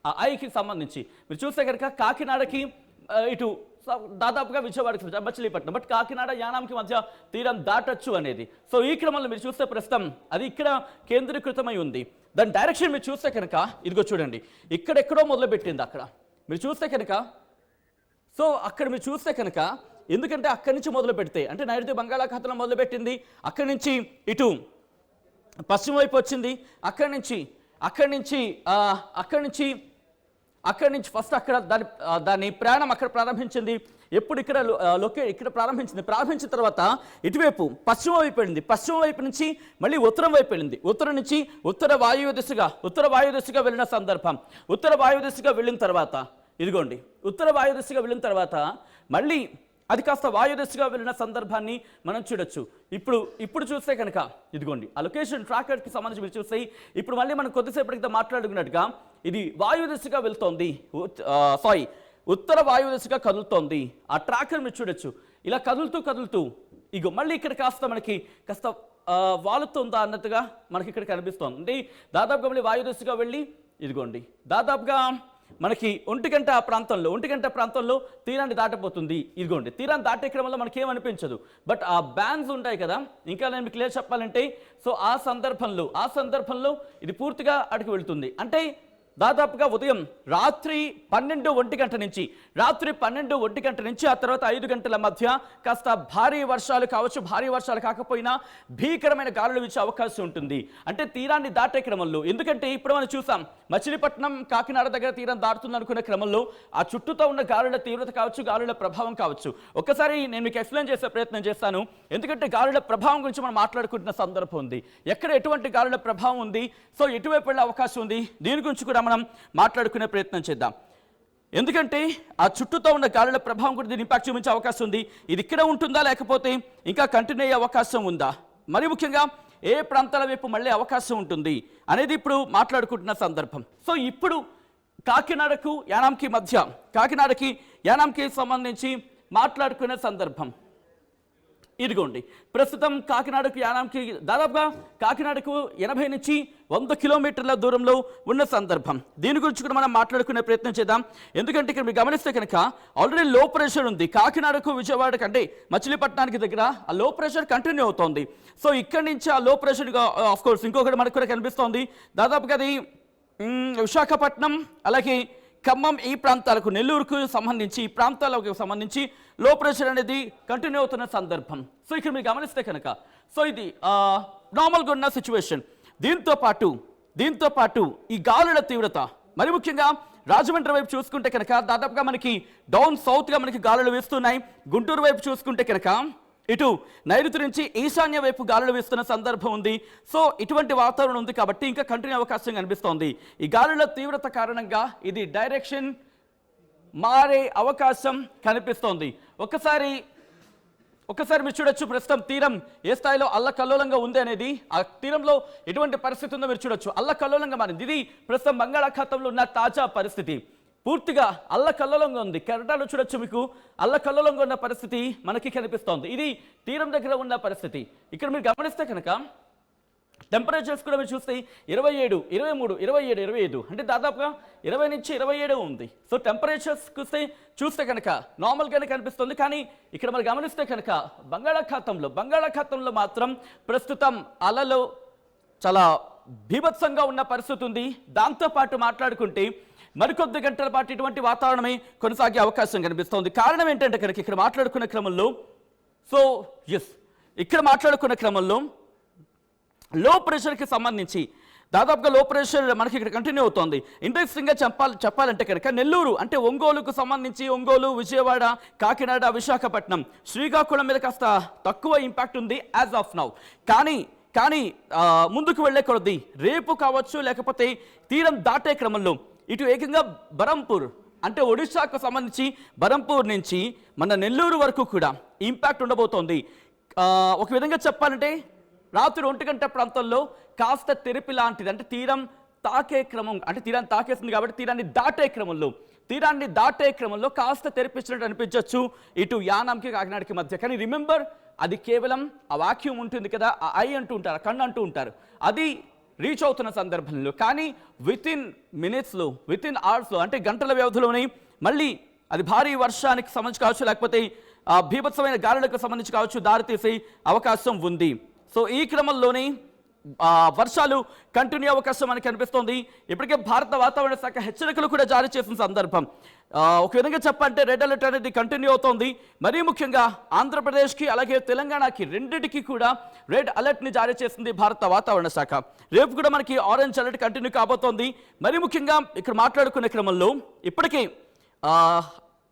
ఆ ఐకి సంబంధించి మీరు చూస్తే కనుక కాకినాడకి ఇటు దాదాపుగా విజయవాడకి మచిలీపట్నం, బట్ కాకినాడ యానాంకి మధ్య తీరం దాటొచ్చు అనేది. సో ఈ క్రమంలో మీరు చూస్తే ప్రస్తుతం అది ఇక్కడ కేంద్రీకృతమై ఉంది. దాని డైరెక్షన్ మీరు చూస్తే కనుక ఇదిగో చూడండి, ఇక్కడెక్కడో మొదలుపెట్టింది అక్కడ మీరు చూస్తే కనుక. సో అక్కడ మీరు చూస్తే కనుక ఎందుకంటే అక్కడి నుంచి మొదలు పెడితే అంటే నైరుతి బంగాళాఖాతంలో మొదలుపెట్టింది, అక్కడి నుంచి ఇటు పశ్చిమ వైపు వచ్చింది, అక్కడి నుంచి ఫస్ట్ అక్కడ దాని ప్రయాణం అక్కడ ప్రారంభించింది. ఎప్పుడు ఇక్కడ ప్రారంభించిన తర్వాత ఇటువైపు పశ్చిమ వైపు వెళ్ళింది, పశ్చిమ వైపు నుంచి మళ్ళీ ఉత్తరం వైపు వెళ్ళింది, ఉత్తరం నుంచి ఉత్తర వాయు దిశగా వెళ్ళిన సందర్భం. ఉత్తర వాయు దిశగా వెళ్ళిన తర్వాత ఇదిగోండి, ఉత్తర వాయు దిశగా వెళ్ళిన తర్వాత మళ్ళీ అది కాస్త వాయు దిశగా వెళ్ళిన సందర్భాన్ని మనం చూడొచ్చు. ఇప్పుడు చూస్తే కనుక ఇదిగోండి ఆ లొకేషన్ ట్రాకర్కి సంబంధించి మీరు చూస్తే ఇప్పుడు మళ్ళీ మనం కొద్దిసేపటికి మాట్లాడుకున్నట్టుగా ఇది వాయు దిశగా వెళ్తోంది, ఉత్తర వాయు దిశగా కదులుతోంది. ఆ ట్రాకర్ మీరు చూడొచ్చు ఇలా కదులుతూ ఇగో మళ్ళీ ఇక్కడ కాస్త వాలుతుందా అన్నట్టుగా మనకి ఇక్కడ కనిపిస్తోంది. దాదాపుగా మళ్ళీ వాయు దిశగా వెళ్ళి ఇదిగోండి దాదాపుగా మనకి ఒంటి గంట ప్రాంతంలో తీరాన్ని దాటపోతుంది. ఇదిగోండి తీరాన్ని దాటే క్రమంలో మనకి ఏమనిపించదు, బట్ ఆ బ్యాండ్స్ ఉంటాయి కదా, ఇంకా నేను మీకు క్లియర్ చెప్పాలంటే సో ఆ సందర్భంలో ఇది పూర్తిగా అడుగు వెళ్తుంది. అంటే దాదాపుగా ఉదయం రాత్రి 12 గంట నుంచి ఆ తర్వాత 5 గంటల మధ్య కాస్త భారీ వర్షాలు కావచ్చు, భారీ వర్షాలు కాకపోయినా భీకరమైన గాలులు వీచే అవకాశం ఉంటుంది. అంటే తీరాన్ని దాటే క్రమంలో, ఎందుకంటే ఇప్పుడు మనం చూసాం మచిలీపట్నం కాకినాడ దగ్గర తీరం దాటుతుంది అనుకునే క్రమంలో ఆ చుట్టూతో ఉన్న గాలుల తీవ్రత కావచ్చు, గాలుల ప్రభావం కావచ్చు. ఒక్కసారి నేను మీకు ఎక్స్ప్లెయిన్ చేసే ప్రయత్నం చేస్తాను, ఎందుకంటే గాలుల ప్రభావం గురించి మనం మాట్లాడుకుంటున్న సందర్భం ఉంది. ఎక్కడ ఎటువంటి గాలుల ప్రభావం ఉంది, సో ఎటువైపు వెళ్ళే అవకాశం ఉంది, దీని గురించి కూడా మనం మాట్లాడుకునే ప్రయత్నం చేద్దాం. ఎందుకంటే ఆ చుట్టూతో ఉన్న గాలుల ప్రభావం కూడా దీని ఇంపాక్ట్ చూపించే అవకాశం ఉంది. ఇది ఇక్కడ ఉంటుందా లేకపోతే ఇంకా కంటిన్యూ అయ్యే అవకాశం ఉందా, మరి ముఖ్యంగా ఏ ప్రాంతాల వైపు మళ్ళీ అవకాశం ఉంటుంది అనేది ఇప్పుడు మాట్లాడుకుంటున్న సందర్భం. సో ఇప్పుడు కాకినాడకి యానాంకి సంబంధించి మాట్లాడుకునే సందర్భం ఇదిగోండి. ప్రస్తుతం యానాంకి దాదాపుగా కాకినాడకు 80 నుంచి 100 కిలోమీటర్ల దూరంలో ఉన్న సందర్భం. దీని గురించి కూడా మనం మాట్లాడుకునే ప్రయత్నం చేద్దాం. ఎందుకంటే ఇక్కడ మీరు గమనిస్తే కనుక ఆల్రెడీ లో ప్రెషర్ ఉంది కాకినాడకు, విజయవాడ కంటే మచిలీపట్నానికి దగ్గర ఆ లో ప్రెషర్ కంటిన్యూ అవుతోంది. సో ఇక్కడి నుంచి ఆ లో ప్రెషర్గా ఆఫ్ కోర్స్ ఇంకొకటి మనకు కూడా కనిపిస్తోంది. దాదాపుగా అది విశాఖపట్నం అలాగే ఖమ్మం ఈ ప్రాంతాలకు, నెల్లూరుకు సంబంధించి ఈ ప్రాంతాలకు సంబంధించి లో ప్రెషర్ అనేది కంటిన్యూ అవుతున్న సందర్భం. సో ఇక్కడ మీరు గమనిస్తే కనుక సో ఇది నార్మల్గా ఉన్న సిచ్యువేషన్. దీంతో పాటు ఈ గాలుల తీవ్రత, మరి ముఖ్యంగా రాజమండ్రి వైపు చూసుకుంటే కనుక దాదాపుగా మనకి డౌన్ సౌత్గా మనకి గాలులు వీస్తున్నాయి. గుంటూరు వైపు చూసుకుంటే కనుక ఇటు నైరుతి నుంచి ఈశాన్య వైపు గాలులు వీస్తున్న సందర్భం ఉంది. సో ఇటువంటి వాతావరణం ఉంది కాబట్టి ఇంకా కంటిన్యూ అవకాశం కనిపిస్తోంది. ఈ గాలుల తీవ్రత కారణంగా ఇది డైరెక్షన్ మారే అవకాశం కనిపిస్తోంది. ఒకసారి మీరు చూడొచ్చు ప్రస్తుతం తీరం ఏ స్థాయిలో అల్లకల్లోలంగా ఉంది అనేది, ఆ తీరంలో ఎటువంటి పరిస్థితి ఉందో మీరు చూడొచ్చు. అల్లకల్లోలంగా మారింది. ఇది ప్రస్తుతం బంగాళాఖాతంలో ఉన్న తాజా పరిస్థితి. పూర్తిగా అల్లకల్లోలంగా ఉంది. కెరటాలు చూడొచ్చు, మీకు అల్లకల్లోలంగా ఉన్న పరిస్థితి మనకి కనిపిస్తోంది. ఇది తీరం దగ్గర ఉన్న పరిస్థితి. ఇక్కడ మీరు గమనిస్తే కనుక టెంపరేచర్స్ కూడా మీరు చూస్తే 27, 23, 27, 25 అంటే దాదాపుగా 20 నుంచి 27 ఉంది. సో టెంపరేచర్స్ చూస్తే కనుక నార్మల్గానే కనిపిస్తుంది. కానీ ఇక్కడ మనం గమనిస్తే కనుక బంగాళాఖాతంలో మాత్రం ప్రస్తుతం అలలు చాలా బీభత్సంగా ఉన్న పరిస్థితి ఉంది. దాంతోపాటు మాట్లాడుకుంటే మరికొద్ది గంటల పాటు ఇటువంటి వాతావరణమే కొనసాగే అవకాశం కనిపిస్తోంది. కారణం ఏంటంటే కనుక ఇక్కడ మాట్లాడుకున్న క్రమంలో లో ప్రెషర్కి సంబంధించి దాదాపుగా లో ప్రెషర్ మనకి ఇక్కడ కంటిన్యూ అవుతోంది. ఇంట్రెస్టింగ్గా చెప్పాలంటే కనుక నెల్లూరు అంటే ఒంగోలుకు సంబంధించి ఒంగోలు, విజయవాడ, కాకినాడ, విశాఖపట్నం, శ్రీకాకుళం మీద కాస్త తక్కువ ఇంపాక్ట్ ఉంది యాజ్ ఆఫ్ నౌ. కానీ ముందుకు వెళ్లే కొద్దీ రేపు కావచ్చు, లేకపోతే తీరం దాటే క్రమంలో ఇటు ఏకంగా బరంపూర్ అంటే ఒడిశాకు సంబంధించి బరంపూర్ నుంచి మన నెల్లూరు వరకు కూడా ఇంపాక్ట్ ఉండబోతోంది. ఒక విధంగా చెప్పాలంటే రాత్రి 1 గంట ప్రాంతంలో కాస్త తెరిపి లాంటిది, అంటే తీరం తాకే క్రమం, అంటే తీరాన్ని తాకేస్తుంది కాబట్టి తీరాన్ని దాటే క్రమంలో కాస్త తెరిపించినట్టు అనిపించవచ్చు ఇటు యానాంకి కాకినాడకి మధ్య. కానీ రిమెంబర్, అది కేవలం ఆ వాక్యూమ్ ఉంటుంది కదా, ఆ ఐ అంటూ ఉంటారు, కన్ను అంటూ ఉంటారు, అది రీచ్ అవుతున్న సందర్భంలో. కానీ విత్ ఇన్ అవర్స్లో అంటే గంటల వ్యవధిలోనే మళ్ళీ అది భారీ వర్షానికి సంబంధించి కావచ్చు, లేకపోతే భీభత్సమైన గాలులకు సంబంధించి కావచ్చు, దారితీసే అవకాశం ఉంది. సో ఈ క్రమంలోనే వర్షాలు కంటిన్యూ అవకాశం మనకి కనిపిస్తోంది. ఇప్పటికే భారత వాతావరణ శాఖ హెచ్చరికలు కూడా జారీ చేసిన సందర్భం. ఒక విధంగా చెప్పంటే రెడ్ అలర్ట్ అనేది కంటిన్యూ అవుతోంది. మరీ ముఖ్యంగా ఆంధ్రప్రదేశ్కి అలాగే తెలంగాణకి రెండింటికి కూడా రెడ్ అలర్ట్ని జారీ చేసింది భారత వాతావరణ శాఖ. రేపు కూడా మనకి ఆరెంజ్ అలర్ట్ కంటిన్యూ కాబోతోంది. మరీ ముఖ్యంగా ఇక్కడ మాట్లాడుకునే క్రమంలో ఇప్పటికే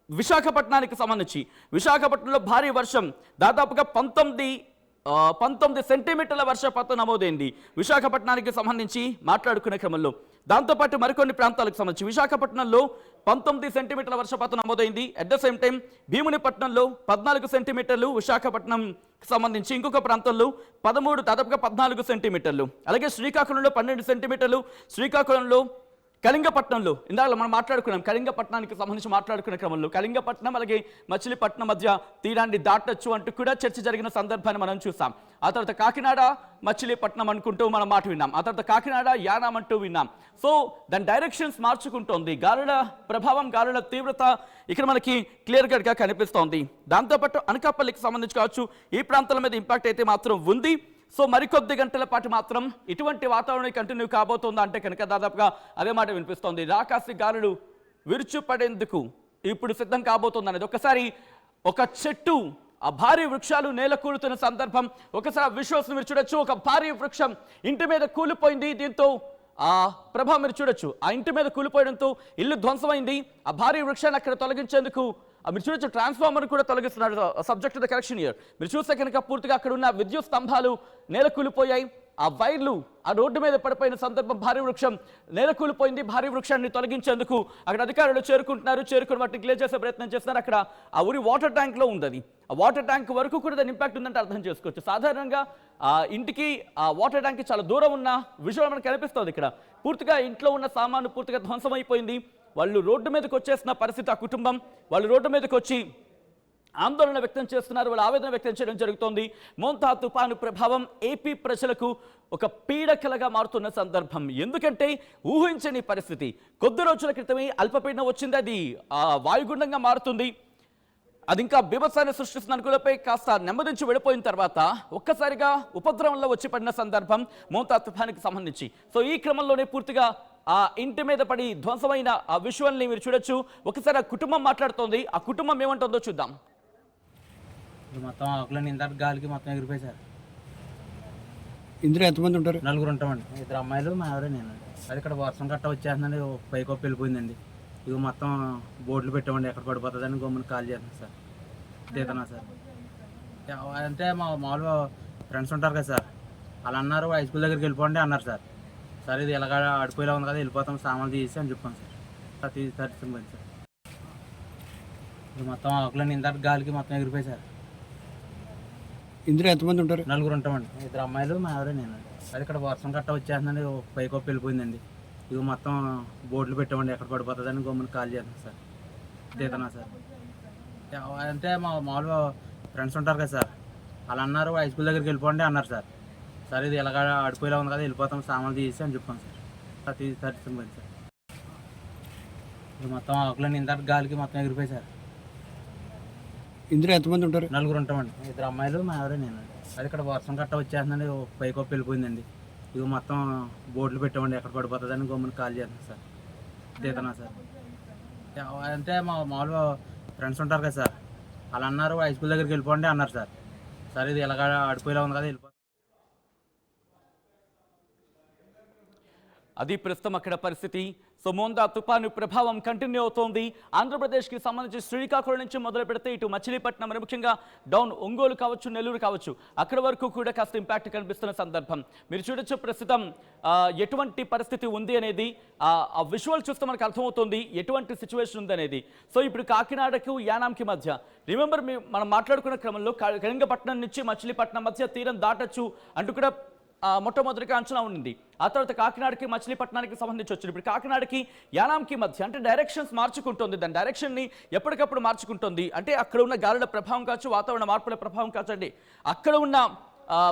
విశాఖపట్నానికి సంబంధించి విశాఖపట్నంలో భారీ వర్షం, దాదాపుగా 19 సెంటీమీటర్ల వర్షపాతం నమోదైంది విశాఖపట్నానికి సంబంధించి మాట్లాడుకునే క్రమంలో. దాంతోపాటు మరికొన్ని ప్రాంతాలకు సంబంధించి విశాఖపట్నంలో 19 సెంటీమీటర్ల వర్షపాతం నమోదైంది. అట్ ద సేమ్ టైం భీమునిపట్నంలో 14 సెంటీమీటర్లు, విశాఖపట్నంకి సంబంధించి ఇంకొక ప్రాంతంలో 13, దాదాపుగా 14 సెంటీమీటర్లు, అలాగే శ్రీకాకుళంలో 12 సెంటీమీటర్లు, శ్రీకాకుళంలో కళింగపట్నంలో ఇందాక మనం మాట్లాడుకున్నాం, కళింగపట్నానికి సంబంధించి మాట్లాడుకునే క్రమంలో కళింగపట్నం అలాగే మచిలీపట్నం మధ్య తీరాన్ని దాటొచ్చు అంటూ కూడా చర్చ జరిగిన సందర్భాన్ని మనం చూసాం. ఆ తర్వాత కాకినాడ, మచిలీపట్నం అనుకుంటూ మనం మాట విన్నాం. ఆ తర్వాత కాకినాడ, యానాం అంటూ విన్నాం. సో దాని డైరెక్షన్స్ మార్చుకుంటోంది. గాలుల ప్రభావం, గాలుల తీవ్రత ఇక్కడ మనకి క్లియర్ కట్గా కనిపిస్తోంది. దాంతోపాటు అనకాపల్లికి సంబంధించి కావచ్చు, ఈ ప్రాంతాల మీద ఇంపాక్ట్ అయితే మాత్రం ఉంది. సో మరికొద్ది గంటల పాటు మాత్రం ఇటువంటి వాతావరణం కంటిన్యూ కాబోతుందా అంటే కనుక దాదాపుగా అదే మాట వినిపిస్తోంది. రాకాసి గాలులు విరుచుపడేందుకు ఇప్పుడు సిద్ధం కాబోతుంది అనేది. ఒకసారి ఒక చెట్టు, ఆ భారీ వృక్షాలు నేల కూలుతున్న సందర్భం, ఒకసారి విజువల్స్ మీరు చూడొచ్చు. ఒక భారీ వృక్షం ఇంటి మీద కూలిపోయింది. దీంతో ఆ ప్రభావం మీరు చూడొచ్చు. ఆ ఇంటి మీద కూలిపోయడంతో ఇల్లు ధ్వంసమైంది. ఆ భారీ వృక్షాన్ని అక్కడ తొలగించేందుకు మీరు చూడొచ్చు ట్రాన్స్ఫార్మర్ కూడా తొలగిస్తున్నారు. Subject the correction year. మీరు చూస్తే కనుక పూర్తిగా అక్కడ ఉన్న విద్యుత్ స్తంభాలు నేల కూలిపోయాయి. ఆ వైర్లు ఆ రోడ్డు మీద పడిపోయిన సందర్భం, భారీ వృక్షం నేల కూలిపోయింది. భారీ వృక్షాన్ని తొలగించేందుకు అక్కడ అధికారులు చేరుకుని వాటిని క్లియర్ చేసే ప్రయత్నం చేస్తున్నారు. అక్కడ ఆ ఊరి వాటర్ ట్యాంక్లో ఉంది. అది ఆ వాటర్ ట్యాంక్ వరకు కూడా దాని ఇంపాక్ట్ ఉందంటే అర్థం చేసుకోవచ్చు. సాధారణంగా ఆ ఇంటికి ఆ వాటర్ ట్యాంక్ చాలా దూరం ఉన్న విజువల్ మనకు కనిపిస్తుంది. ఇక్కడ పూర్తిగా ఇంట్లో ఉన్న సామాను పూర్తిగా ధ్వంసమైపోయింది. వాళ్ళు రోడ్డు మీదకి వచ్చేసిన పరిస్థితి, ఆ కుటుంబం వాళ్ళు రోడ్డు మీదకి వచ్చి ఆందోళన వ్యక్తం చేస్తున్నారు, వాళ్ళు ఆవేదన వ్యక్తం చేయడం జరుగుతోంది. మోంతా తుపాను ప్రభావం ఏపీ ప్రజలకు ఒక పీడకలగా మారుతున్న సందర్భం. ఎందుకంటే ఊహించని పరిస్థితి. కొద్ది రోజుల క్రితమే అల్పపీడనం వచ్చింది, అది వాయుగుండంగా మారుతుంది. అది ఇంకా బీభత్సాన్ని సృష్టిస్తున్న అనుకూలపై కాస్త నెమ్మదించి వెళ్ళిపోయిన తర్వాత ఒక్కసారిగా ఉపద్రవంలో వచ్చి పడిన సందర్భం మోంతా తుఫానికి సంబంధించి. సో ఈ క్రమంలోనే పూర్తిగా ఆ ఇంటి మీద పడి ధ్వంసమైన ఆ విజువల్ని మీరు చూడొచ్చు. ఒకసారి ఆ కుటుంబం మాట్లాడుతోంది. ఆ కుటుంబం ఏమంటుందో చూద్దాం. మొత్తం ఆకులని ఇంత గాలికి మొత్తం ఎగిరిపోయి సార్. ఇందులో ఎంతమంది ఉంటారు? 4 ఉంటామండి. 2 అమ్మాయిలు, మా ఆవిడ, నేను. అది ఇక్కడ వర్షం కట్ట వచ్చేస్తుందండి, పైకొప్పి వెళ్ళిపోయిందండి. ఇక మొత్తం బోట్లు పెట్టామండి, ఎక్కడ పడిపోతుందని గమ్ముని కాల్ చేస్తున్నాం సార్. తీతనా సార్ అంటే మా మామూలుగా ఫ్రెండ్స్ ఉంటారు కదా సార్, వాళ్ళు అన్నారు హై స్కూల్ దగ్గరికి వెళ్ళిపోండి అన్నారు సార్. సార్ ఇది ఎలాగ ఆడిపోయేలా ఉంది కదా, వెళ్ళిపోతాం సామాన్లు తీసి అని చెప్పాను సార్. తీసి సార్ ఇది మొత్తం ఆకులని ఇంత గాలికి మొత్తం ఎగిరిపోయి సార్. ఇందులో ఎంతమంది ఉంటారు? 4 ఉంటామండి. 2 అమ్మాయిలు, మా ఆవిడ, నేను. అది ఇక్కడ వర్షం కట్ట వచ్చేస్తుందండి, పైకొప్పి వెళ్ళిపోయిందండి. ఇక మొత్తం బోట్లు పెట్టామండి, ఎక్కడ పడిపోతుందని గమ్ముని కాల్ చేస్తున్నాం సార్. తీతనా సార్ అంటే మా మామూలుగా ఫ్రెండ్స్ ఉంటారు కదా సార్, వాళ్ళు అన్నారు హై స్కూల్ దగ్గరికి వెళ్ళిపోండి అన్నారు సార్. సార్ ఇది ఎలాగ ఆడిపోయేలా ఉంది కదా, వెళ్ళిపోతాం సామాన్లు తీసి అని చెప్పాను సార్. తీసి సార్ ఇది మొత్తం ఆకులని ఇంత గాలికి మొత్తం ఎగిరిపోయి సార్. ఇందులో ఎంతమంది ఉంటారు? 4 ఉంటామండి. 2 అమ్మాయిలు, మా ఆవిడ, నేను. అది ఇక్కడ వర్షం కట్ట వచ్చేస్తుందండి, పైకొప్పి వెళ్ళిపోయిందండి. ఇక మొత్తం బోట్లు పెట్టామండి, ఎక్కడ పడిపోతుందని గమ్ముని కాల్ చేస్తున్నాం సార్. తీతనా సార్ అంటే మా మామూలుగా ఫ్రెండ్స్ ఉంటారు కదా సార్, వాళ్ళు అన్నారు హై స్కూల్ దగ్గరికి వెళ్ళిపోండి అన్నారు సార్. సార్ ఇది ఎలాగ ఆడిపోయేలా ఉంది కదా, వెళ్ళిపోతాం. అది ప్రస్తుతం అక్కడ పరిస్థితి. సో మోందా తుపాను ప్రభావం కంటిన్యూ అవుతోంది. ఆంధ్రప్రదేశ్కి సంబంధించి శ్రీకాకుళం నుంచి మొదలు పెడితే ఇటు మచిలీపట్నం, మరి ముఖ్యంగా డౌన్ ఒంగోలు కావచ్చు, నెల్లూరు కావచ్చు, అక్కడ వరకు కూడా కాస్త ఇంపాక్ట్ కనిపిస్తున్న సందర్భం మీరు చూడొచ్చు. ప్రస్తుతం ఎటువంటి పరిస్థితి ఉంది అనేది ఆ విజువల్ చూస్తే మనకు అర్థమవుతుంది ఎటువంటి సిచ్యువేషన్ ఉంది అనేది. సో ఇప్పుడు కాకినాడకు యానాంకి మధ్య రిమెంబర్ మనం మాట్లాడుకున్న క్రమంలో కళింగపట్నం నుంచి మచిలీపట్నం మధ్య తీరం దాటచ్చు అంటూ కూడా మొట్టమొదటిగా అంచనా ఉండింది. ఆ తర్వాత కాకినాడకి మచిలీపట్నానికి సంబంధించి వచ్చింది. ఇప్పుడు కాకినాడకి యానాంకి మధ్య అంటే డైరెక్షన్స్ మార్చుకుంటుంది, దాని డైరెక్షన్ని ఎప్పటికప్పుడు మార్చుకుంటుంది. అంటే అక్కడ ఉన్న గాలుల ప్రభావం కావచ్చు, వాతావరణ మార్పుల ప్రభావం కాచండి, అక్కడ ఉన్న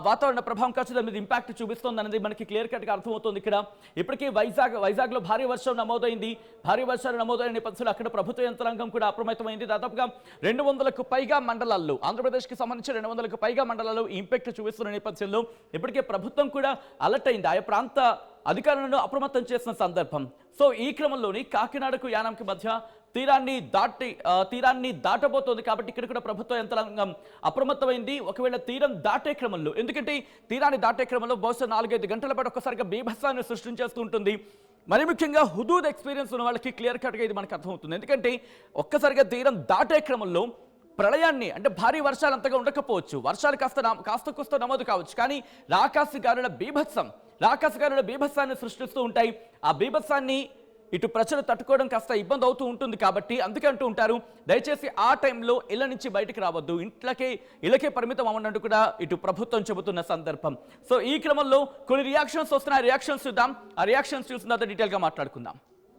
వాతావరణ ప్రభావం కావచ్చు దాని మీద ఇంపాక్ట్ చూపిస్తుంది అనేది మనకి క్లియర్ కట్గా అర్థమవుతుంది. ఇక్కడ ఇప్పటికీ వైజాగ్లో భారీ వర్షం నమోదైంది. భారీ వర్షాలు నమోదైన నేపథ్యంలో అక్కడ ప్రభుత్వ యంత్రాంగం కూడా అప్రమత్తమైంది. దాదాపుగా 200కు పైగా మండలాల్లో, ఆంధ్రప్రదేశ్కి సంబంధించి 200కు పైగా మండలాల్లో ఇంపాక్ట్ చూపిస్తున్న నేపథ్యంలో ఇప్పటికే ప్రభుత్వం కూడా అలర్ట్ అయింది, ఆయా ప్రాంత అధికారులను అప్రమత్తం చేసిన సందర్భం. సో ఈ క్రమంలోని కాకినాడకు యానాంకి మధ్య తీరాన్ని దాటబోతోంది. కాబట్టి ఇక్కడ కూడా ప్రభుత్వ యంత్రాంగం అప్రమత్తమైంది. ఒకవేళ తీరం దాటే క్రమంలో, ఎందుకంటే తీరాన్ని దాటే క్రమంలో బహుశా 4-5 గంటల పాటు ఒక్కసారిగా బీభత్సాన్ని సృష్టించేస్తూ ఉంటుంది. మరి ముఖ్యంగా హుదూద్ ఎక్స్పీరియన్స్ ఉన్న వాళ్ళకి క్లియర్ కట్గా ఇది మనకు అర్థమవుతుంది. ఎందుకంటే ఒక్కసారిగా తీరం దాటే క్రమంలో ప్రళయాన్ని, అంటే భారీ వర్షాలు అంతగా ఉండకపోవచ్చు, వర్షాలు కాస్త కూస్త నమోదు కావచ్చు, కానీ రాకాసిగారుల బీభత్సాన్ని సృష్టిస్తూ ఉంటాయి. ఆ బీభత్సాన్ని ఇటు ప్రజలు తట్టుకోవడం కాస్త ఇబ్బంది అవుతూ ఉంటుంది. కాబట్టి అందుకే అంటూ ఉంటారు, దయచేసి ఆ టైంలో ఇళ్ల నుంచి బయటికి రావద్దు, ఇళ్ళకే పరిమితం అవ్వనంటూ కూడా ఇటు ప్రభుత్వం చెబుతున్న సందర్భం. సో ఈ క్రమంలో కొన్ని రియాక్షన్స్ వస్తున్నాయి, రియాక్షన్స్ చూద్దాం. ఆ రియాక్షన్స్ చూసిన తర్వాత డీటెయిల్గా మాట్లాడుకుందాం.